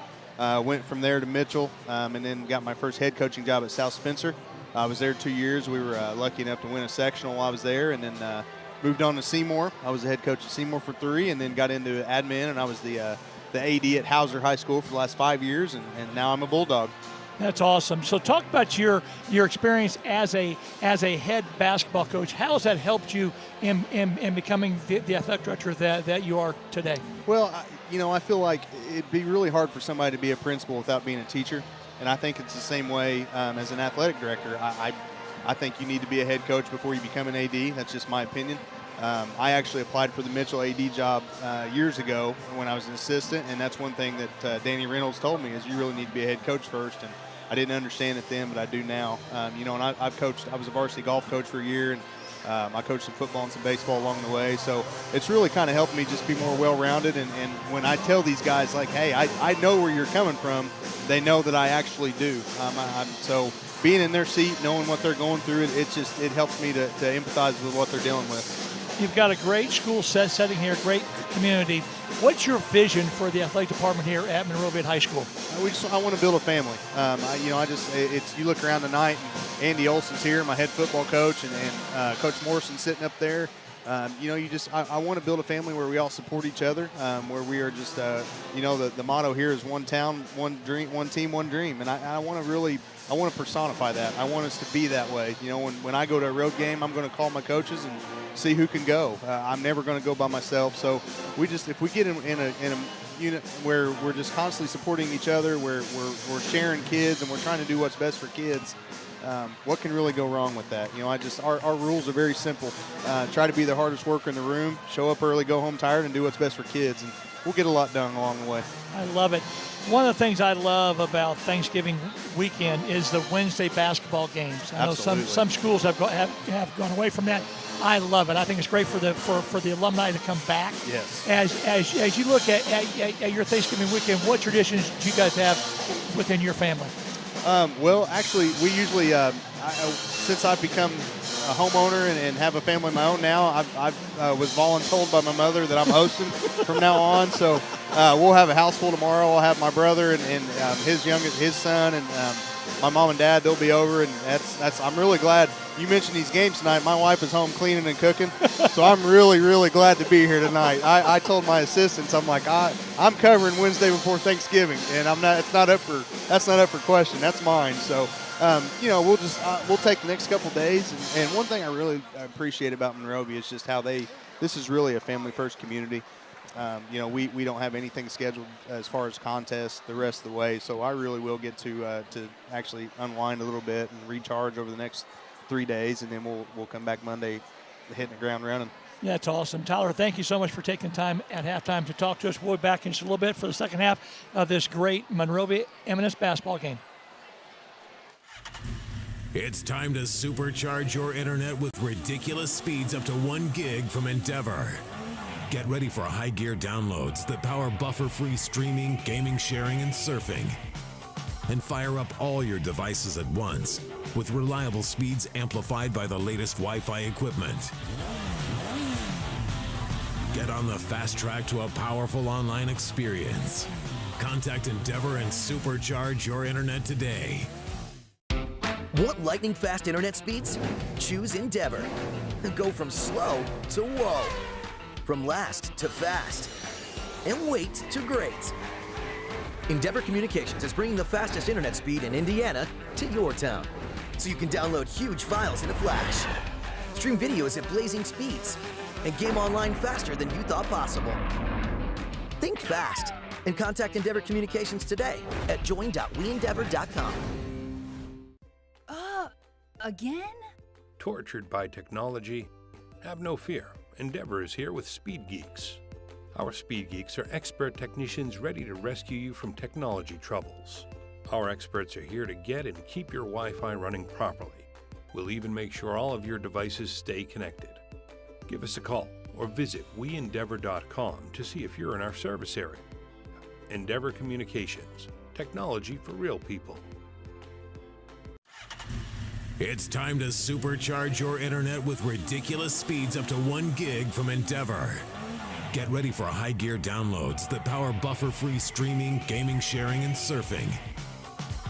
Went from there to Mitchell, and then got my first head coaching job at South Spencer. I was there 2 years. We were lucky enough to win a sectional while I was there, and then moved on to Seymour. I was the head coach at Seymour for 3, and then got into admin, and I was the AD at Hauser High School for the last 5 years, and now I'm a Bulldog. That's awesome. So talk about your experience as a head basketball coach. How has that helped you in becoming the athletic director that you are today? Well, I feel like it'd be really hard for somebody to be a principal without being a teacher, and I think it's the same way as an athletic director. I think you need to be a head coach before you become an AD. That's just my opinion. I actually applied for the Mitchell AD job years ago when I was an assistant, and that's one thing that Danny Reynolds told me is you really need to be a head coach first. And I didn't understand it then, but I do now. And I've coached. I was a varsity golf coach for a year, and I coached some football and some baseball along the way. So it's really kind of helped me just be more well-rounded. And when I tell these guys, like, hey, I know where you're coming from, they know that I actually do. So being in their seat, knowing what they're going through, it helps me to empathize with what they're dealing with. You've got a great school setting here, great community. What's your vision for the athletic department here at Monrovia High School? I want to build a family. You look around tonight, and Andy Olson's here, my head football coach, and Coach Morrison sitting up there. I want to build a family where we all support each other, where we are just, the motto here is one town, one dream, one team, one dream. And I want to personify that. I want us to be that way. When I go to a road game, I'm going to call my coaches and see who can go. I'm never going to go by myself. So if we get in a unit where we're just constantly supporting each other, where we're sharing kids and we're trying to do what's best for kids, what can really go wrong with that? Our rules are very simple. Try to be the hardest worker in the room, show up early, go home tired, and do what's best for kids. And we'll get a lot done along the way. I love it. One of the things I love about Thanksgiving weekend is the Wednesday basketball games. I know some schools have gone away from that. I love it. I think it's great for the alumni to come back. Yes. As you look at your Thanksgiving weekend, what traditions do you guys have within your family? Well, actually, we usually, since I've become a homeowner and have a family of my own now, I was voluntold by my mother that I'm hosting from now on. So we'll have a house full tomorrow. I'll have my brother and his son, and my mom and dad. They'll be over, and that's. I'm really glad you mentioned these games tonight. My wife is home cleaning and cooking, so I'm really, really glad to be here tonight. I told my assistants, I'm like, I'm covering Wednesday before Thanksgiving, and that's not up for question. That's mine. So, we'll take the next couple days. And one thing I really appreciate about Monrovia is just how this is really a family-first community. We don't have anything scheduled as far as contests the rest of the way, so I really will get to actually unwind a little bit and recharge over the next 3 days, and then we'll come back Monday hitting the ground running. Yeah, that's awesome. Tyler, thank you so much for taking time at halftime to talk to us. We'll be back in just a little bit for the second half of this great Monrovia Eminence basketball game. It's time to supercharge your internet with ridiculous speeds up to 1 gig from Endeavor. Get ready for high gear downloads that power buffer-free streaming, gaming, sharing, and surfing. And fire up all your devices at once with reliable speeds amplified by the latest Wi-Fi equipment. Get on the fast track to a powerful online experience. Contact Endeavor and supercharge your internet today. Want lightning fast internet speeds? Choose Endeavor. Go from slow to whoa. From last to fast. And wait to great. Endeavor Communications is bringing the fastest internet speed in Indiana to your town, so you can download huge files in a flash, stream videos at blazing speeds, and game online faster than you thought possible. Think fast and contact Endeavor Communications today at join.weendeavor.com. Again? Tortured by technology? Have no fear. Endeavor is here with Speed Geeks. Our Speed Geeks are expert technicians ready to rescue you from technology troubles. Our experts are here to get and keep your Wi-Fi running properly. We'll even make sure all of your devices stay connected. Give us a call or visit weendeavor.com to see if you're in our service area. Endeavor Communications, technology for real people. It's time to supercharge your internet with ridiculous speeds up to 1 gig from Endeavor. Get ready for high gear downloads that power buffer-free streaming, gaming, sharing, and surfing.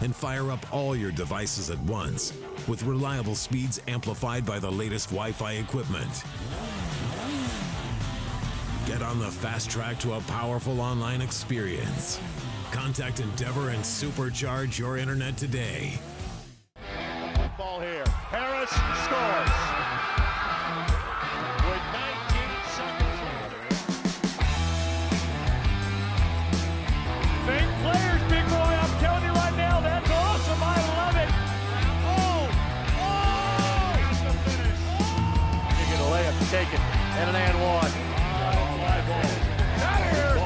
And fire up all your devices at once with reliable speeds amplified by the latest Wi-Fi equipment. Get on the fast track to a powerful online experience. Contact Endeavor and supercharge your internet today. Ball here. Harris scores. With 19 seconds left. Big players, big boy. I'm telling you right now, that's awesome. I love it. That's the finish. You get a layup, take it, and an and one. Out of here.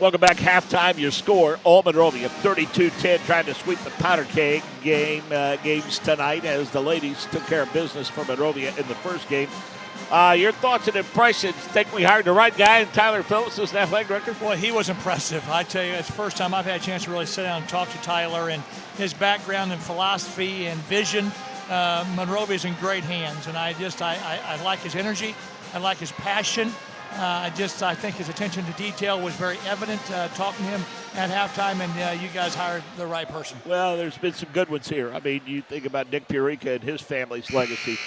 Welcome back. Halftime, your score. Monrovia 32-10 trying to sweep the Powder Keg games tonight as the ladies took care of business for Monrovia in the first game. Your thoughts and impressions? Think we hired the right guy in Tyler Phillips as an athletic director? Boy, he was impressive. I tell you, it's the first time I've had a chance to really sit down and talk to Tyler, and his background and philosophy and vision. Monrovia's in great hands, and I like his energy. I like his passion. I think his attention to detail was very evident talking to him at halftime, and you guys hired the right person. Well, there's been some good ones here. I mean, you think about Nick Purica and his family's legacy.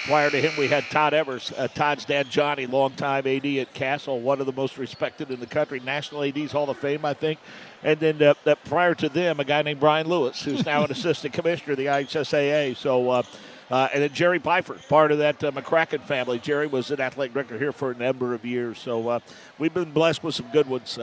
Prior to him, we had Todd Evers, Todd's dad, Johnny, longtime AD at Castle, one of the most respected in the country, National AD's Hall of Fame, I think. And then prior to them, a guy named Brian Lewis, who's now an assistant commissioner of the IHSAA. So, and then Jerry Byford, part of that McCracken family. Jerry was an athletic director here for a number of years. So we've been blessed with some good ones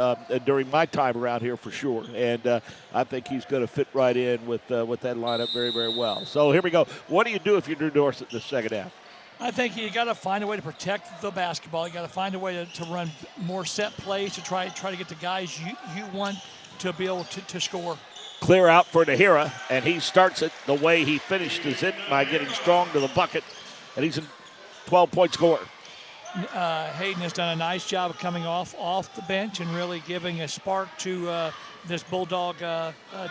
during my time around here for sure. And I think he's going to fit right in with that lineup very, very well. So here we go. What do you do if you're Drew Dorsett in the second half? I think you got to find a way to protect the basketball. You got to find a way to run more set plays to try to get the guys you want to be able to score. Clear out for Nahira, and he starts it the way he finished it by getting strong to the bucket, and he's a 12-point scorer. Hayden has done a nice job of coming off the bench and really giving a spark to this Bulldog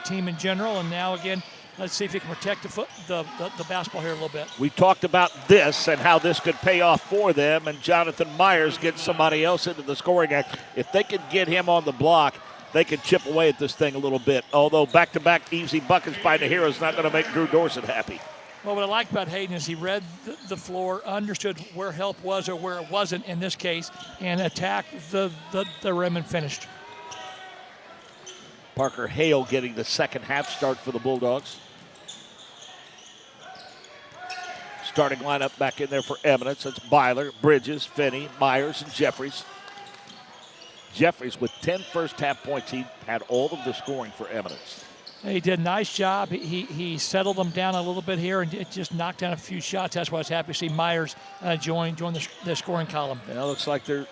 team in general. And now again, let's see if he can protect the basketball here a little bit. We talked about this and how this could pay off for them, and Jonathan Myers gets somebody else into the scoring act. If they could get him on the block, they could chip away at this thing a little bit. Although back-to-back easy buckets by Nahira is not going to make Drew Dorsett happy. Well, what I like about Hayden is he read the floor, understood where help was or where it wasn't in this case, and attacked the rim and finished. Parker Hale getting the second half start for the Bulldogs. Starting lineup back in there for Eminence. It's Byler, Bridges, Finney, Myers, and Jeffries. Jeffries with 10 first-half points. He had all of the scoring for Eminence. He did a nice job. He settled them down a little bit here and just knocked down a few shots. That's why I was happy to see Myers join the scoring column. Yeah, it looks like they're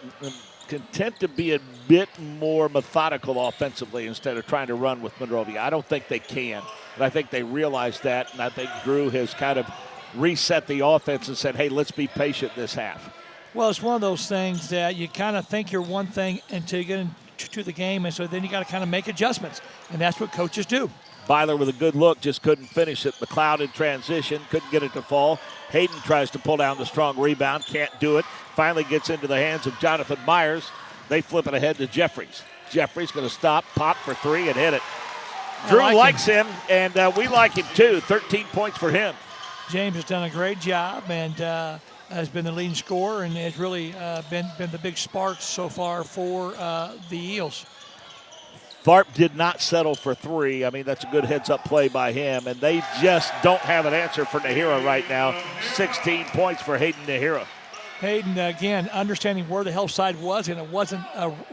content to be a bit more methodical offensively instead of trying to run with Monrovia. I don't think they can, but I think they realize that, and I think Drew has kind of reset the offense and said, hey, let's be patient this half. Well, it's one of those things that you kind of think you're one thing until you get into the game, and so then you got to kind of make adjustments, and that's what coaches do. Byler with a good look, just couldn't finish it. McLeod in transition, couldn't get it to fall. Hayden tries to pull down the strong rebound, can't do it. Finally gets into the hands of Jonathan Myers. They flip it ahead to Jeffries. Jeffries going to stop, pop for three, and hit it. Drew likes him, and we like him too. 13 points for him. James has done a great job and has been the leading scorer and has really been the big spark so far for the Eels. Tharp did not settle for three. I mean, that's a good heads-up play by him, and they just don't have an answer for Nahira right now. 16 points for Hayden Nahira. Hayden, again, understanding where the help side was, and it wasn't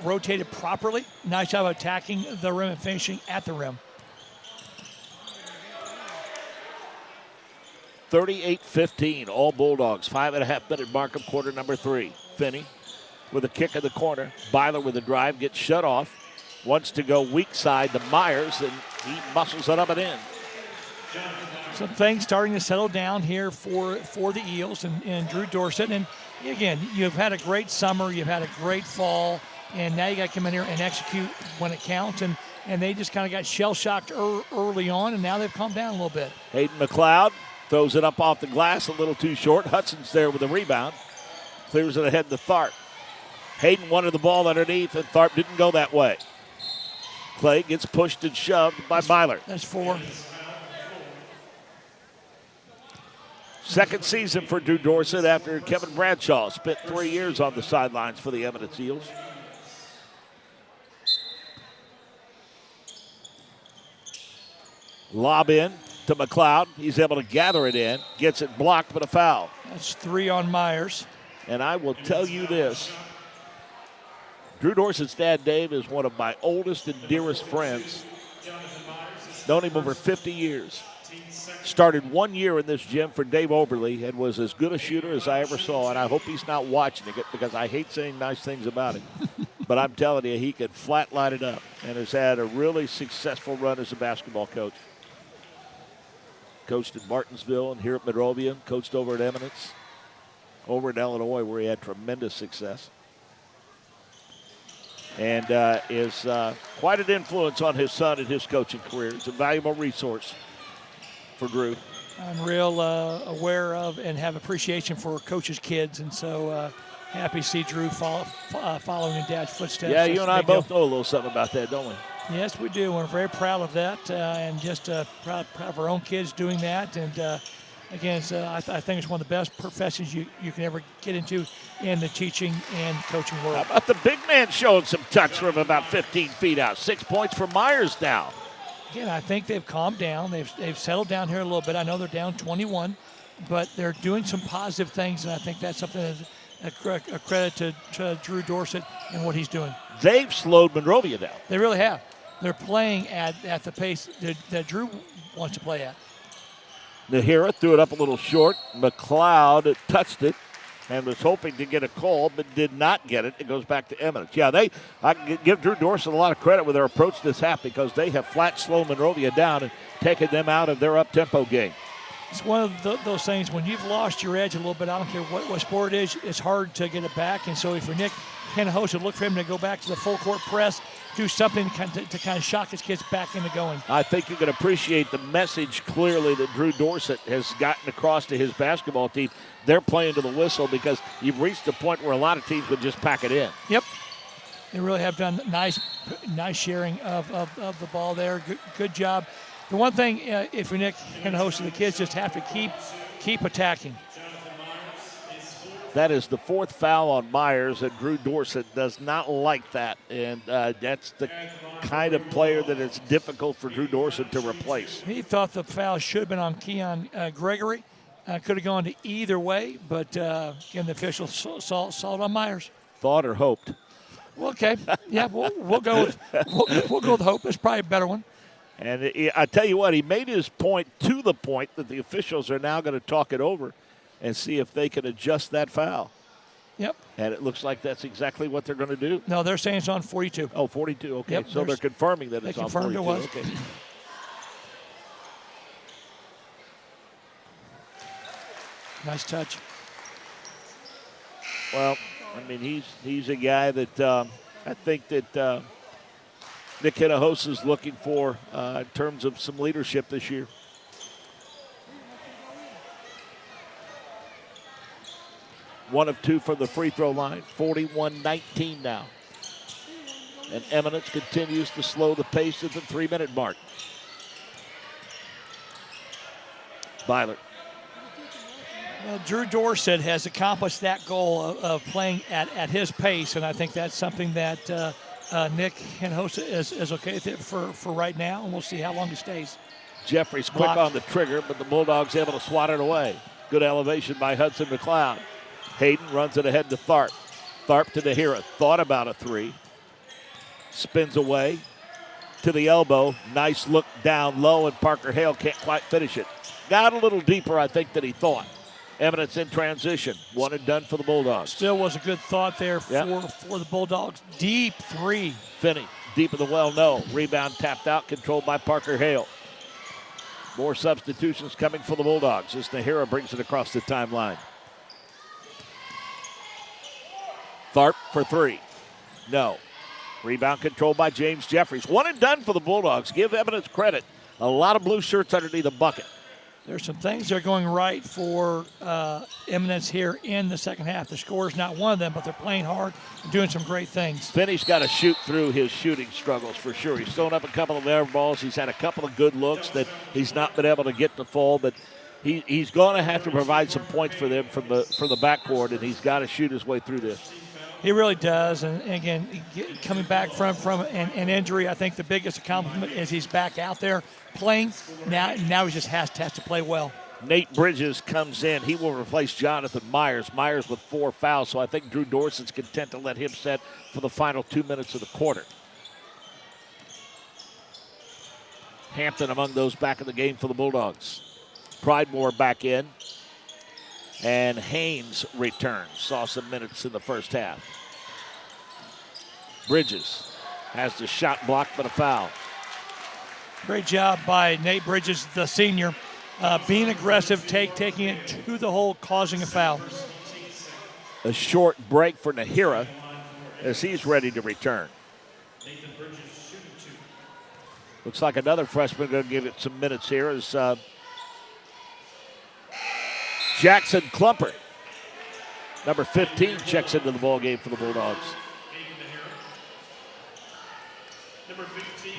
rotated properly. Nice job of attacking the rim and finishing at the rim. 38-15, all Bulldogs. 5.5-minute mark of quarter number 3. Finney with a kick in the corner. Byler with a drive, gets shut off. Wants to go weak side to Myers, and he muscles it up and in. Some things starting to settle down here for the Eels and Drew Dorsett. And again, you've had a great summer, you've had a great fall, and now you got to come in here and execute when it counts. And they just kind of got shell-shocked early on, and now they've calmed down a little bit. Hayden McLeod throws it up off the glass, a little too short. Hudson's there with the rebound. Clears it ahead to Tharp. Hayden wanted the ball underneath, and Tharp didn't go that way. Clay gets pushed and shoved by Byler. That's 4. Second season for Drew Dorsett after Kevin Bradshaw spent 3 years on the sidelines for the Eminence Eels. Lob in to McLeod. He's able to gather it in. Gets it blocked, but a foul. That's 3 on Myers. And I will tell you this. Drew Dorsett's dad, Dave, is one of my oldest and dearest friends. Known him over 50 years. Started 1 year in this gym for Dave Oberly and was as good a shooter as I ever saw. And I hope he's not watching it because I hate saying nice things about him. But I'm telling you, he can flatline it up and has had a really successful run as a basketball coach. Coached in Martinsville and here at Monrovia. Coached over at Eminence. Over in Illinois where he had tremendous success. And is quite an influence on his son and his coaching career. It's a valuable resource for Drew. I'm real aware of and have appreciation for coaches' kids, and so happy to see Drew following in Dad's footsteps. Yeah, you and I both know a little something about that, don't we? Yes, we do. We're very proud of that, and just proud of our own kids doing that. And again, I think it's one of the best professions you can ever get into in the teaching and coaching world. How about the big man showing some touch from about 15 feet out? 6 points for Myers now. Again, I think they've calmed down. They've settled down here a little bit. I know they're down 21, but they're doing some positive things, and I think that's something that's a credit to Drew Dorsett and what he's doing. They've slowed Monrovia down. They really have. They're playing at the pace that Drew wants to play at. Nahira threw it up a little short. McLeod touched it and was hoping to get a call, but did not get it. It goes back to Eminence. Yeah, I can give Drew Dorsett a lot of credit with their approach this half because they have flat slowed Monrovia down and taken them out of their up-tempo game. It's one of those things, when you've lost your edge a little bit, I don't care what sport it is, it's hard to get it back. And so if you're Nick Hinojosa, look for him to go back to the full-court press, do something to kind of shock his kids back into going. I think you can appreciate the message clearly that Drew Dorsett has gotten across to his basketball team. They're playing to the whistle because you've reached a point where a lot of teams would just pack it in. Yep. They really have done nice sharing of the ball there. Good job. The one thing, if you're Nick Hinojosa, the kids just have to keep attacking. That is the 4th foul on Myers, and Drew Dorsett does not like that. And that's the kind of player that it's difficult for Drew Dorsett to replace. He thought the foul should have been on Keon Gregory. Could have gone to either way, but again, the official saw it on Myers. Thought or hoped? Well, okay, yeah, we'll go with hope. That's probably a better one. And I tell you what, he made his point to the point that the officials are now going to talk it over and see if they can adjust that foul. Yep. And it looks like that's exactly what they're going to do. No, they're saying it's on 42. Oh, 42, okay. Yep, so they're confirming that it's on 42. They confirmed it was. Okay. Nice touch. Well, I mean, he's a guy that I think that Nick Hinojosa is looking for in terms of some leadership this year. One of 2 from the free throw line, 41-19 now. And Eminence continues to slow the pace at the 3-minute mark. Byler. Well, Drew Dorsett has accomplished that goal of playing at his pace, and I think that's something that Nick Hinojosa is okay with it for right now, and we'll see how long he stays. Jeffries quick on the trigger, but the Bulldogs able to swat it away. Good elevation by Hudson McLeod. Hayden runs it ahead to Tharp. Tharp to Nahira. Thought about a 3. Spins away to the elbow. Nice look down low, and Parker Hale can't quite finish it. got a little deeper, I think, than he thought. Eminence in transition. One and done for the Bulldogs. Still was a good thought there for the Bulldogs. Deep three. Finney, deep in the well, no. Rebound tapped out, controlled by Parker Hale. More substitutions coming for the Bulldogs as Nahira brings it across the timeline. Tharp for three. No. Rebound controlled by James Jeffries. One and done for the Bulldogs. Give Eminence credit. A lot of blue shirts underneath the bucket. There's some things that are going right for Eminence here in the second half. The score is not one of them, but they're playing hard and doing some great things. Finney's got to shoot through his shooting struggles for sure. He's thrown up a couple of air balls. He's had a couple of good looks that he's not been able to get to fall, but he's going to have to provide some points for them from the backcourt, and he's got to shoot his way through this. He really does, and again, coming back from an injury, I think the biggest accomplishment is he's back out there playing. Now he just has to play well. Nate Bridges comes in. He will replace Jonathan Myers. Myers with 4 fouls, so I think Drew Dorsett's content to let him set for the final 2 minutes of the quarter. Hampton among those back in the game for the Bulldogs. Pridemore back in. And Haynes returns. Saw some minutes in the first half. Bridges has the shot blocked, but a foul. Great job by Nate Bridges, the senior, being aggressive, taking it to the hole, causing a foul. A short break for Nahira as he's ready to return. Looks like another freshman going to give it some minutes here is Jackson Klumper, number 15, checks into the ball game for the Bulldogs.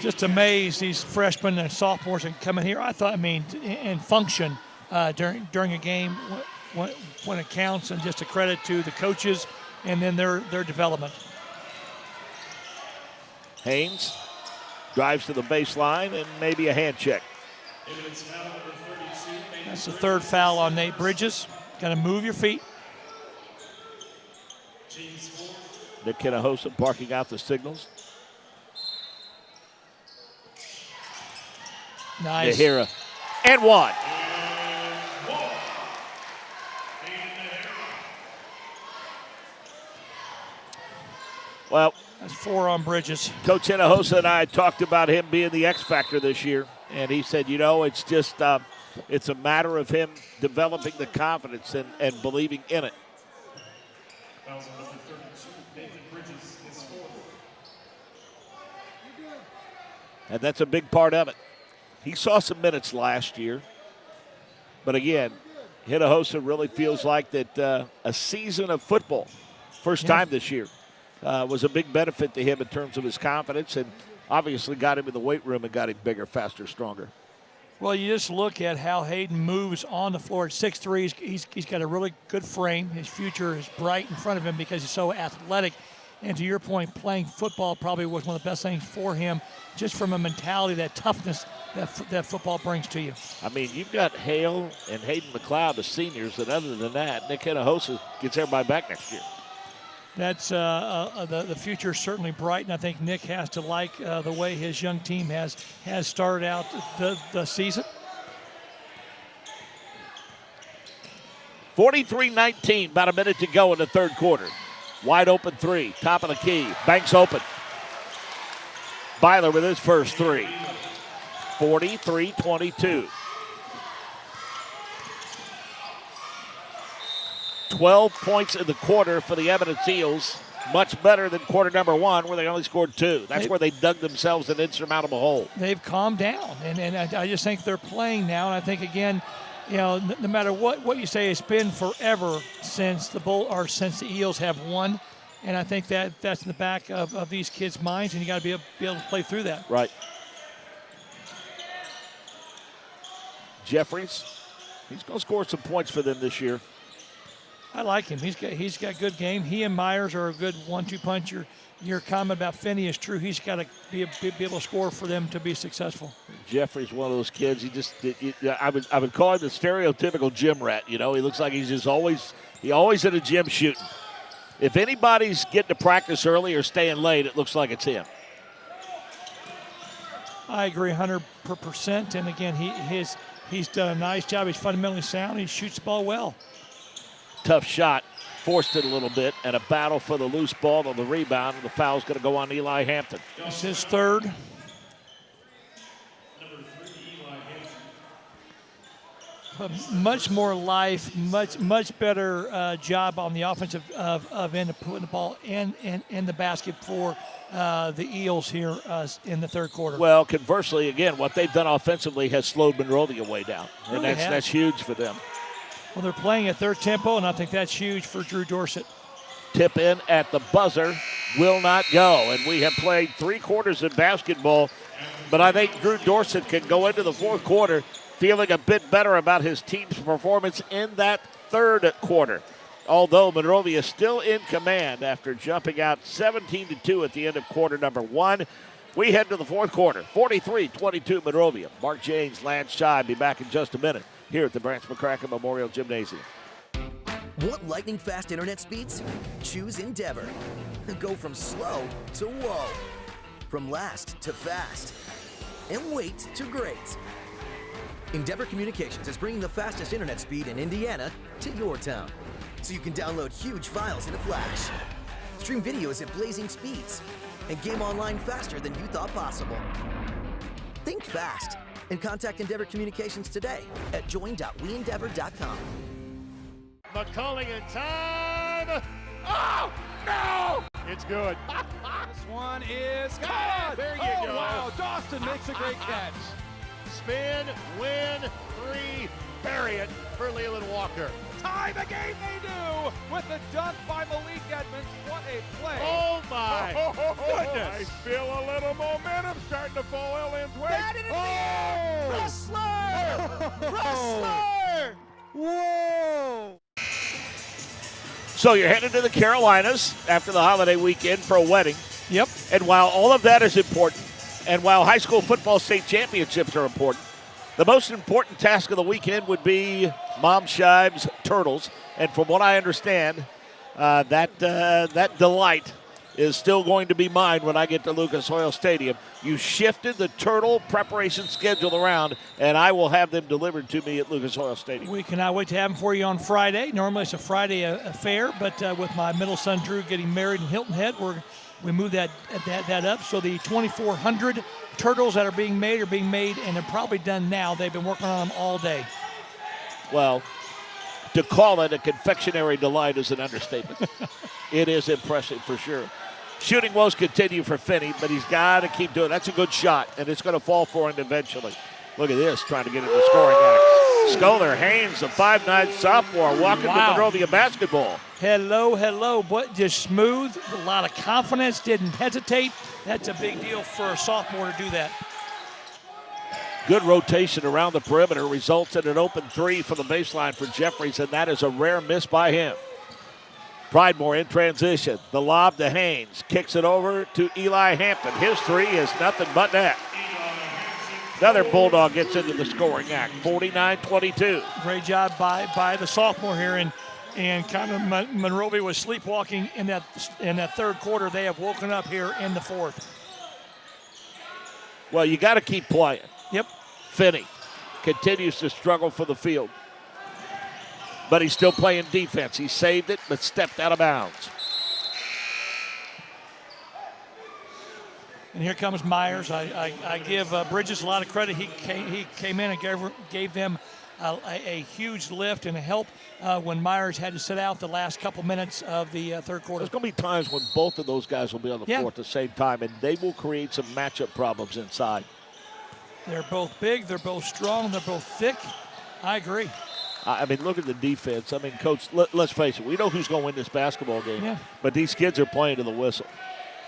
Just amazed these freshmen and sophomores can come in here. And function during a game when it counts, and just a credit to the coaches and then their development. Haynes drives to the baseline and maybe a hand check. That's the third foul on Nate Bridges. Got to move your feet. Nick Kinahosa barking out the signals. Nice. Nahira. And one. Well, that's 4 on Bridges. Coach Hinojosa and I talked about him being the X factor this year, and he said, it's just it's a matter of him developing the confidence and believing in it. And that's a big part of it. He saw some minutes last year, but again, Hinojosa really feels like that a season of football, first time this year, was a big benefit to him in terms of his confidence, and obviously got him in the weight room and got him bigger, faster, stronger. Well, you just look at how Hayden moves on the floor at 6'3". He's got a really good frame. His future is bright in front of him because he's so athletic. And to your point, playing football probably was one of the best things for him, just from a mentality, that toughness that football brings to you. I mean, you've got Hale and Hayden McLeod, the seniors, and other than that, Nick Hinojosa gets everybody back next year. That's the future is certainly bright, and I think Nick has to like the way his young team has started out the season. 43-19, about a minute to go in the third quarter. Wide open three, top of the key, Banks open. Byler with his first three. 43-22. 12 points in the quarter for the Eminence Eels. Much better than quarter number one, where they only scored 2. That's where they dug themselves an insurmountable hole. They've calmed down, and I just think they're playing now. And I think, again, no matter what you say, it's been forever since the Eels have won. And I think that's in the back of these kids' minds, and you got to be able to play through that. Right. Jeffries, he's going to score some points for them this year. I like him. He's got a good game. He and Myers are a good 1-2 punch. Your comment about Finney is true. He's got to be able to score for them to be successful. Jeffrey's one of those kids. I would call him the stereotypical gym rat. He looks like he's always in a gym shooting. If anybody's getting to practice early or staying late, it looks like it's him. I agree 100%. And again, He's done a nice job. He's fundamentally sound. He shoots the ball well. Tough shot. Forced it a little bit, and a battle for the loose ball on the rebound, and the foul's going to go on Eli Hampton. It's his third. Much more life, much better job on the offensive end of putting the ball in the basket for the Eels here in the third quarter. Well, conversely, again, what they've done offensively has slowed Monrovia way down, and Really that's huge for them. Well, they're playing at their tempo, and I think that's huge for Drew Dorsett. Tip in at the buzzer will not go, and we have played 3 quarters in basketball, but I think Drew Dorsett can go into the fourth quarter feeling a bit better about his team's performance in that third quarter. Although Monrovia is still in command after jumping out 17-2 at the end of quarter number 1. We head to the fourth quarter, 43-22 Monrovia. Mark James, Lance Chai, be back in just a minute here at the Branch McCracken Memorial Gymnasium. Want lightning-fast internet speeds? Choose Endeavor. Go from slow to whoa. From last to fast. And wait to great. Endeavor Communications is bringing the fastest internet speed in Indiana to your town. So you can download huge files in a flash, stream videos at blazing speeds, and game online faster than you thought possible. Think fast and contact Endeavor Communications today at join.weendeavor.com. McCulling in time. Oh, no! It's good. This one is good. There you go. Wow, Dawson makes a great catch. Spin, win, 3, bury it for Leland Walker. Tie the game they do with the dunk by Malik Edmonds. What a play. Oh, my goodness. I feel a little momentum starting to fall Ellen's way. Got it in the air. Wrestler! Wrestler! Whoa! So you're headed to the Carolinas after the holiday weekend for a wedding. Yep. And while all of that is important, and while high school football state championships are important, the most important task of the weekend would be Mom Shive's Turtles. And from what I understand, that delight is still going to be mine when I get to Lucas Oil Stadium. You shifted the turtle preparation schedule around, and I will have them delivered to me at Lucas Oil Stadium. We cannot wait to have them for you on Friday. Normally it's a Friday affair, but with my middle son Drew getting married in Hilton Head, we moved that up. So the 2,400 turtles that are being made, and they're probably done now. They've been working on them all day. Well, to call it a confectionery delight is an understatement. It is impressive for sure. Shooting woes continue for Finney, but he's got to keep doing it. That's a good shot, and it's going to fall for him eventually. Look at this, trying to get into scoring act. Scholar Haynes, a 5'9" sophomore, walking to Monrovia basketball. Hello. What, just smooth, a lot of confidence, didn't hesitate. That's a big deal for a sophomore to do that. Good rotation around the perimeter results in an open 3 from the baseline for Jeffries, and that is a rare miss by him. Pridemore in transition. The lob to Haynes. Kicks it over to Eli Hampton. His 3 is nothing but net. Another Bulldog gets into the scoring act. 49-22. Great job by the sophomore here, and kind of Monrovia was sleepwalking in that third quarter. They have woken up here in the fourth. Well, you got to keep playing. Yep. Finney continues to struggle for the field, but he's still playing defense. He saved it, but stepped out of bounds. And here comes Myers. I give Bridges a lot of credit. He came in and gave them a huge lift and a help when Myers had to sit out the last couple minutes of the third quarter. There's going to be times when both of those guys will be on the floor at the same time, and they will create some matchup problems inside. They're both big. They're both strong. They're both thick. I agree. I mean, look at the defense. I mean, Coach, let's face it. We know who's going to win this basketball game, but these kids are playing to the whistle.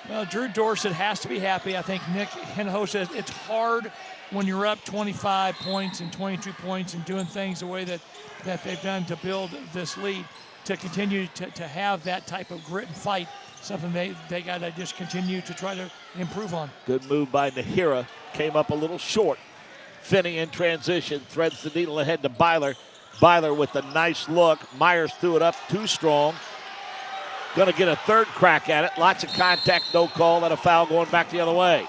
Well, Drew Dorsett has to be happy. I think Nick Hinaho says it's hard when you're up 25 points and 22 points and doing things the way that they've done to build this lead, to continue to have that type of grit and fight, something they got to just continue to try to improve on. Good move by Nahira. Came up a little short. Finney in transition. Threads the needle ahead to Byler. Byler with a nice look. Myers threw it up too strong. Going to get a third crack at it. Lots of contact, no call, and a foul going back the other way.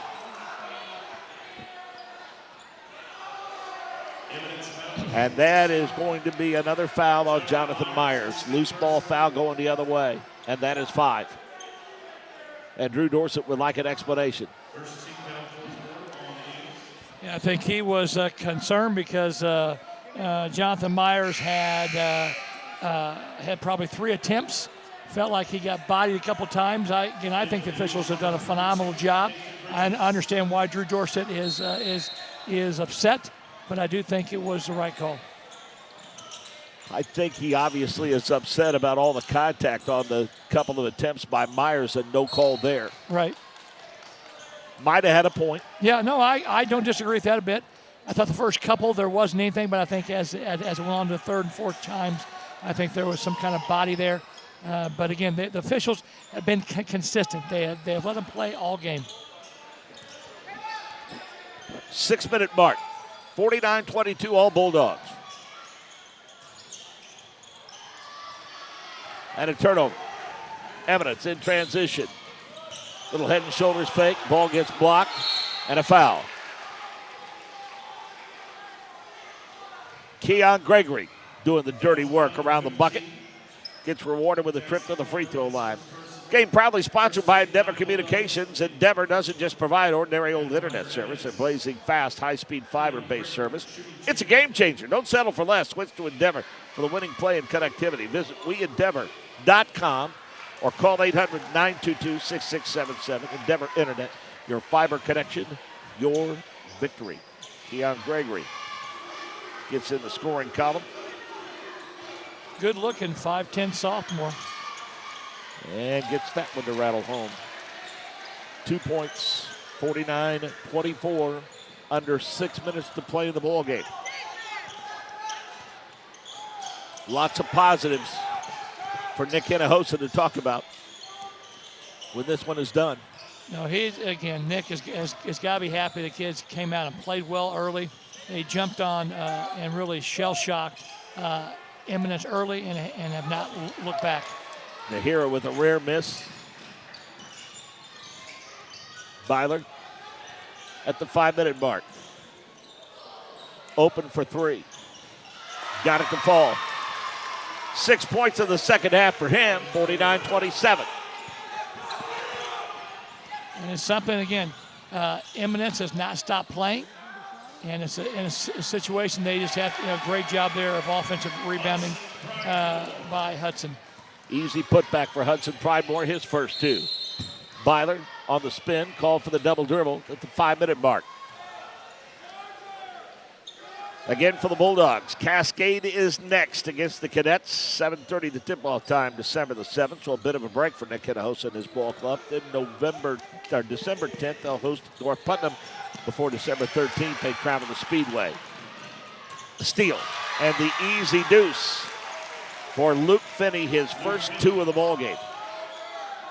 And that is going to be another foul on Jonathan Myers. Loose ball foul going the other way. And that is 5. And Drew Dorsett would like an explanation. Yeah, I think he was concerned because Jonathan Myers had probably 3 attempts. Felt like he got bodied a couple times. I think the officials have done a phenomenal job. I understand why Drew Dorsett is upset, but I do think it was the right call. I think he obviously is upset about all the contact on the couple of attempts by Myers and no call there. Right. Might have had a point. Yeah, no, I don't disagree with that a bit. I thought the first couple there wasn't anything, but I think as it went on to the third and fourth times, I think there was some kind of body there. But again, the officials have been consistent. They have let them play all game. 6-minute mark. 49-22 all Bulldogs. And a turnover. Eminence in transition. Little head and shoulders fake. Ball gets blocked. And a foul. Keon Gregory doing the dirty work around the bucket. Gets rewarded with a trip to the free throw line. Game proudly sponsored by Endeavor Communications. Endeavor doesn't just provide ordinary old internet service. They're blazing fast, high-speed fiber-based service. It's a game changer. Don't settle for less. Switch to Endeavor for the winning play and connectivity. Visit weendeavor.com or call 800-922-6677. Endeavor Internet, your fiber connection, your victory. Keon Gregory gets in the scoring column. Good-looking 5'10 sophomore. And gets that one to rattle home. 2 points, 49-24, under 6 minutes to play in the ball game. Lots of positives for Nick Hinojosa to talk about when this one is done. No, Nick has got to be happy the kids came out and played well early. They jumped on and really shell-shocked Eminence early and have not looked back. Nahira with a rare miss. Byler at the 5-minute mark. Open for 3. Got it to fall. 6 points in the second half for him, 49-27. And it's something, again, Eminence has not stopped playing. And it's in a situation they just have to do a great job there of offensive rebounding by Hudson. Easy putback for Hudson Pridemore, his first 2. Byler on the spin, called for the double dribble at the 5-minute mark. Again for the Bulldogs. Cascade is next against the Cadets. 7:30 the tip-off time, December the 7th. So a bit of a break for Nick Hinojosa and his ball club. Then December 10th, they'll host North Putnam. Before December 13th, they travel to Speedway. Steal and the easy deuce for Luke Finney, his first 2 of the ball game.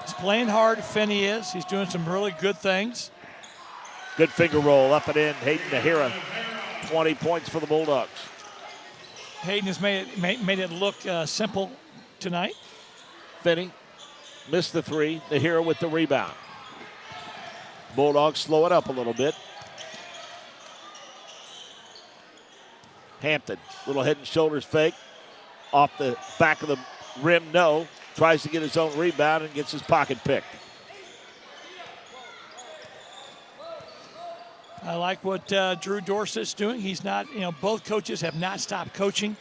He's playing hard, Finney is. He's doing some really good things. Good finger roll up and in. Hayden Nahira, 20 points for the Bulldogs. Hayden has made it look simple tonight. Finney missed the 3. Nahira with the rebound. Bulldogs slow it up a little bit. Hampton, little head and shoulders fake. Off the back of the rim, no. Tries to get his own rebound and gets his pocket picked. I like what Drew Dorsett's doing. He's not, both coaches have not stopped coaching.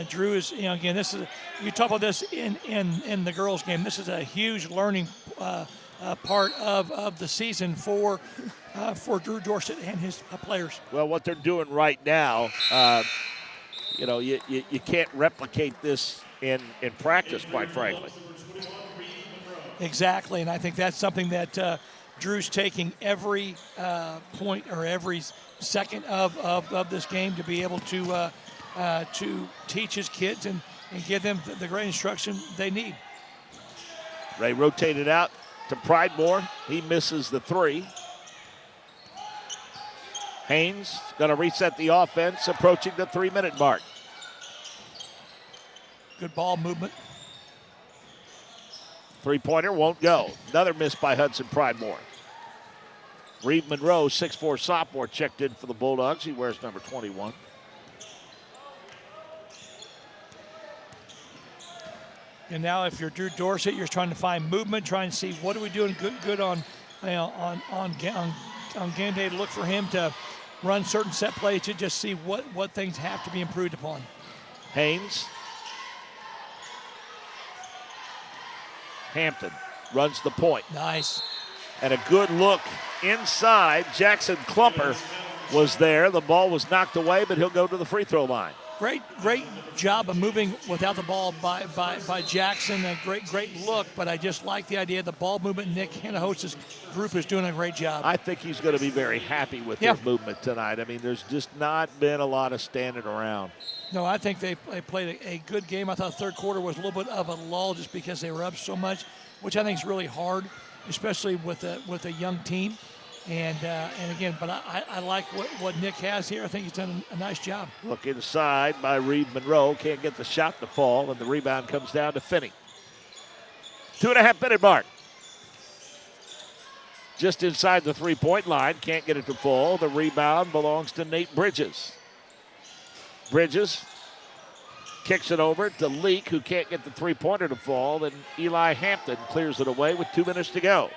Drew is, again, this is, you talk about this in the girls' game. This is a huge learning part of the season for Drew Dorsett and his players. Well, what they're doing right now, you can't replicate this in practice, quite frankly. Exactly, and I think that's something that Drew's taking every point or every second of this game to be able to teach his kids and give them the great instruction they need. Ray rotated out to Pridemore. He misses the 3. Haynes going to reset the offense, approaching the 3-minute mark. Good ball movement. 3-pointer won't go. Another miss by Hudson Pridemore. Reed Monroe, 6'4" sophomore, checked in for the Bulldogs. He wears number 21. And now if you're Drew Dorsett, you're trying to find movement, trying to see what are we doing good on game day to look for him to run certain set plays to just see what things have to be improved upon. Haynes. Hampton runs the point. Nice. And a good look inside. Jackson Klumper was there. The ball was knocked away, but he'll go to the free throw line. Great job of moving without the ball by Jackson. A great look, but I just like the idea of the ball movement. Nick Hannahos's group is doing a great job. I think he's going to be very happy with their movement tonight. I mean, there's just not been a lot of standing around. No, I think they played a good game. I thought the third quarter was a little bit of a lull just because they were up so much, which I think is really hard, especially with a young team. And again, but I like what Nick has here. I think he's done a nice job. Look inside by Reed Monroe. Can't get the shot to fall, and the rebound comes down to Finney. 2.5-minute mark. Just inside the three-point line. Can't get it to fall. The rebound belongs to Nate Bridges. Bridges kicks it over to Leak, who can't get the three-pointer to fall. Then Eli Hampton clears it away with 2 minutes to go.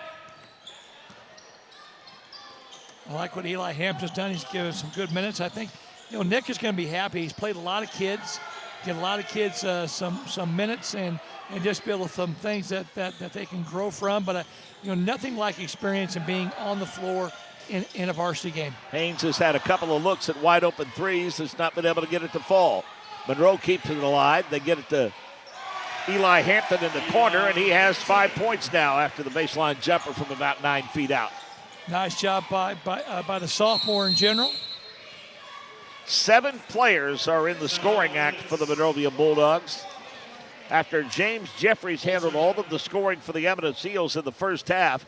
I like what Eli Hampton's done. He's given some good minutes. I think, Nick is going to be happy. He's played a lot of kids, get a lot of kids some minutes and just be able to some things that they can grow from. But nothing like experience and being on the floor in a varsity game. Haynes has had a couple of looks at wide open threes. Has not been able to get it to fall. Monroe keeps it alive. They get it to Eli Hampton in the corner, and he has 5 points now after the baseline jumper from about 9 feet out. Nice job by the sophomore in general. 7 players are in the scoring act for the Monrovia Bulldogs. After James Jeffries handled all of the scoring for the Eminence Eels in the first half,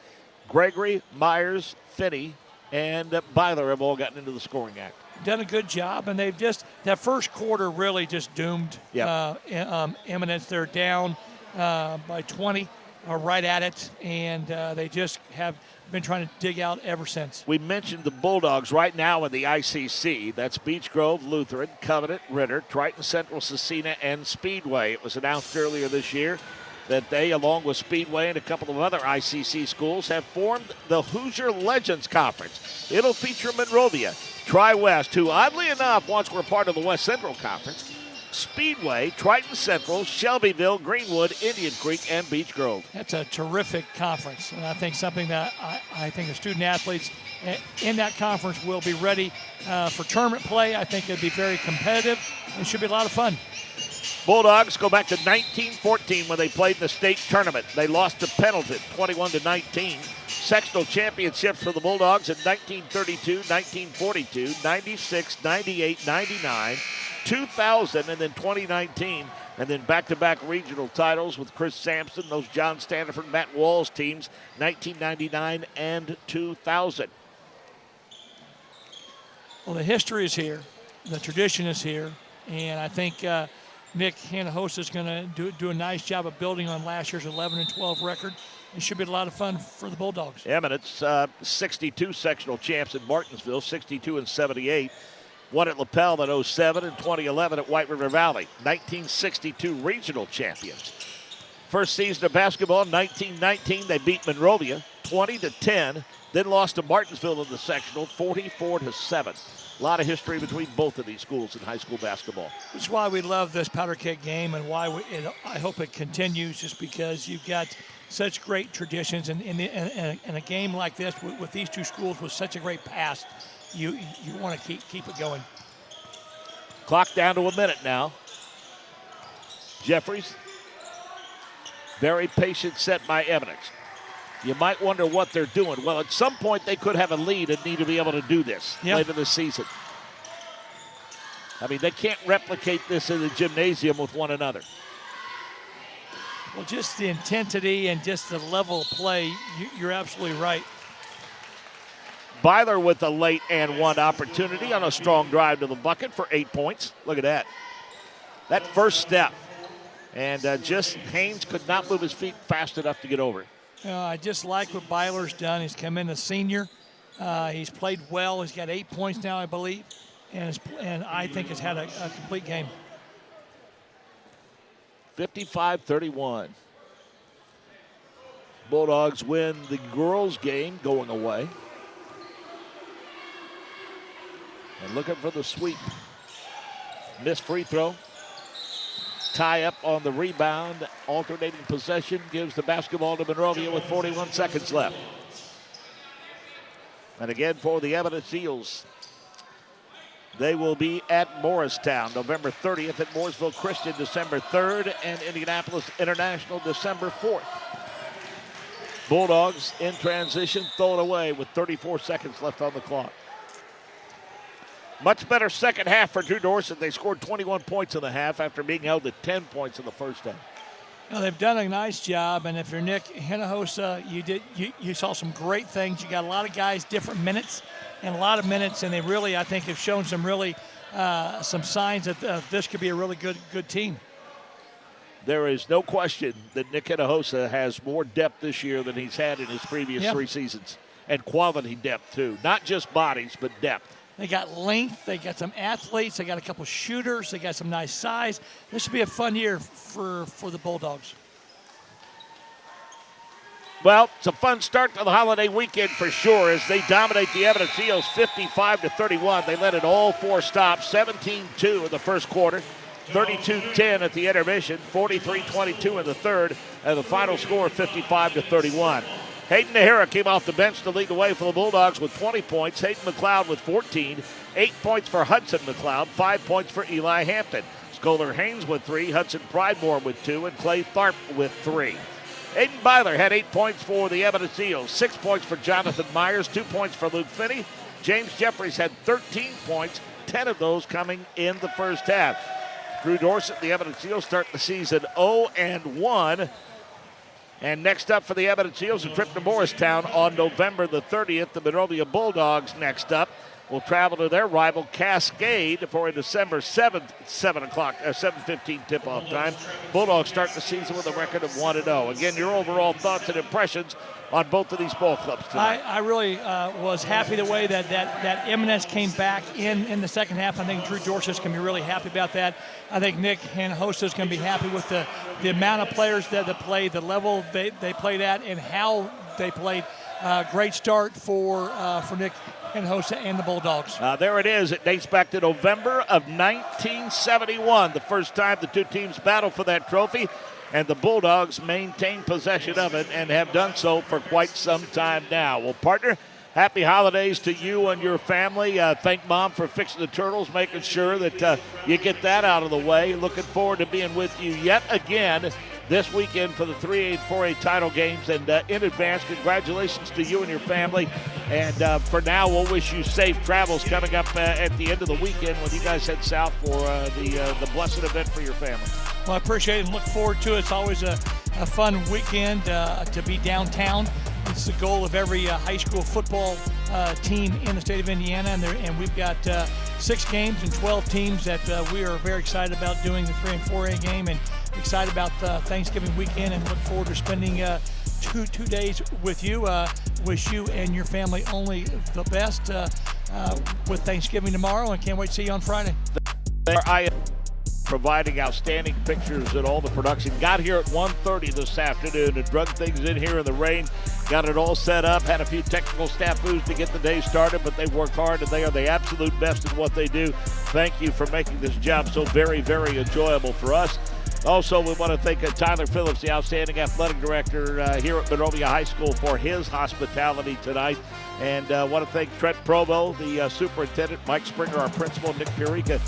Gregory, Myers, Finney, and Byler have all gotten into the scoring act. Done a good job, and they've that first quarter really just doomed Eminence. They're down by 20, right at it, and they just have been trying to dig out ever since. We mentioned the Bulldogs right now in the ICC. That's Beech Grove, Lutheran, Covenant, Ritter, Triton Central, Cecina, and Speedway. It was announced earlier this year that they, along with Speedway and a couple of other ICC schools, have formed the Hoosier Legends Conference. It'll feature Monrovia, Tri-West, who oddly enough once were part of the West Central Conference, Speedway, Triton Central, Shelbyville, Greenwood, Indian Creek, and Beech Grove. That's a terrific conference, and I think something that I think the student athletes in that conference will be ready for tournament play. I think it'll be very competitive. It should be a lot of fun. Bulldogs go back to 1914 when they played in the state tournament. They lost to Pendleton 21-19. Sectional championships for the Bulldogs in 1932, 1942, 96, 98, 99, 2000, and then 2019. And then back-to-back regional titles with Chris Sampson, those John Standiford, Matt Walls teams, 1999 and 2000. Well, the history is here. The tradition is here. And I think Nick Hannahos is going to do a nice job of building on last year's 11-12 record. It should be a lot of fun for the Bulldogs. Eminence, 62 sectional champs in Martinsville, 62 and 78. Won at Lapel in 07 and 2011 at White River Valley. 1962 regional champions. First season of basketball, 1919, they beat Monrovia 20-10. Then lost to Martinsville in the sectional, 44-7. A lot of history between both of these schools in high school basketball. Which is why we love this powder keg game and why I hope it continues, just because you've got such great traditions. And in a game like this with these two schools with such a great past, you want to keep it going. Clock down to a minute now. Jeffries, very patient set by Eminence. You might wonder what they're doing. Well, at some point they could have a lead and need to be able to do this later this season. I mean, they can't replicate this in the gymnasium with one another. Well, just the intensity and just the level of play, you're absolutely right. Byler with a late and one opportunity on a strong drive to the bucket for 8 points. Look at that. That first step. And just Haynes could not move his feet fast enough to get over. I just like what Byler's done. He's come in a senior. He's played well. He's got 8 points now, I believe. And I think has had a complete game. 55-31. Bulldogs win the girls' game going away. And looking for the sweep. Missed free throw. Tie up on the rebound. Alternating possession gives the basketball to Monrovia with 41 seconds left. And again for the Eminence Eels. They will be at Morristown November 30th, at Mooresville Christian December 3rd, and Indianapolis International December 4th. Bulldogs in transition, throw it away with 34 seconds left on the clock. Much better second half for Drew Dorsett. They scored 21 points in the half after being held at 10 points in the first half. You know, they've done a nice job, and if you're Nick Hinojosa, you saw some great things. You got a lot of guys, different minutes, and a lot of minutes, and they really, I think, have shown some really some signs that this could be a really good team. There is no question that Nick Hinojosa has more depth this year than he's had in his previous 3 seasons, and quality depth too, not just bodies but depth. They got length. They got some athletes. They got a couple shooters. They got some nice size. This should be a fun year for the Bulldogs. Well, it's a fun start to the holiday weekend for sure as they dominate the Eminence Eels 55-31. They led it all 4 stops, 17-2 in the first quarter, 32-10 at the intermission, 43-22 in the third, and the final score 55-31. Hayden Nahara came off the bench to lead the way for the Bulldogs with 20 points. Hayden McLeod with 14. 8 points for Hudson McLeod. 5 points for Eli Hampton. Scholar Haynes with 3. Hudson Pridemore with 2. And Clay Tharp with 3. Aiden Byler had 8 points for the Eminence Eels. 6 points for Jonathan Myers. 2 points for Luke Finney. James Jeffries had 13 points. 10 of those coming in the first half. Drew Dorsett, the Eminence Eels, start the season 0-1. And next up for the Eminence Eels, a trip to Morristown on November the 30th. The Monrovia Bulldogs next up will travel to their rival Cascade for a December 7th, 7:15 tip-off time. Bulldogs start the season with a record of 1-0. Again, your overall thoughts and impressions on both of these ball clubs tonight. I really was happy the way that Eminence came back in the second half. I think Drew Dorsett's going to be really happy about that. I think Nick Hinojosa is going to be happy with the amount of players that played, the level they played at, and how they played. Great start for Nick Hinojosa and the Bulldogs. There it is. It dates back to November of 1971, the first time the two teams battled for that trophy. And the Bulldogs maintain possession of it and have done so for quite some time now. Well, partner, happy holidays to you and your family. Thank Mom for fixing the turtles, making sure that you get that out of the way. Looking forward to being with you yet again this weekend for the 3A and 4A title games. And in advance, congratulations to you and your family. And for now, we'll wish you safe travels coming up at the end of the weekend when you guys head south for the blessed event for your family. Well, I appreciate it and look forward to it. It's always a fun weekend to be downtown. It's the goal of every high school football team in the state of Indiana, and we've got 6 games and 12 teams that we are very excited about doing the 3 and 4A game, and excited about Thanksgiving weekend, and look forward to spending two days with you. Wish you and your family only the best with Thanksgiving tomorrow, and can't wait to see you on Friday. Providing outstanding pictures and all the production. Got here at 1:30 this afternoon and drug things in here in the rain. Got it all set up. Had a few technical snafus to get the day started, but they work hard and they are the absolute best in what they do. Thank you for making this job so very, very enjoyable for us. Also, we want to thank Tyler Phillips, the outstanding athletic director here at Monrovia High School, for his hospitality tonight. And want to thank Trent Provo, the superintendent, Mike Springer, our principal, Nick Purica,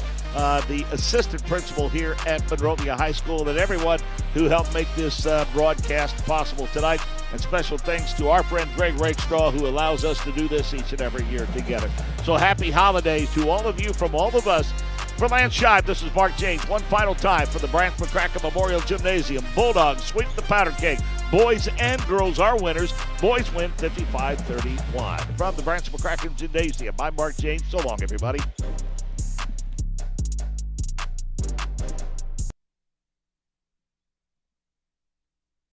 the assistant principal here at Monrovia High School, and everyone who helped make this broadcast possible tonight. And special thanks to our friend Greg Rakestraw, who allows us to do this each and every year together. So happy holidays to all of you from all of us. For Lance Scheib, this is Mark James. One final time for the Branch McCracken Memorial Gymnasium. Bulldogs sweep the powder keg. Boys and girls are winners. Boys win 55-31. From the Branch McCracken Gymnasium, I'm Mark James. So long, everybody.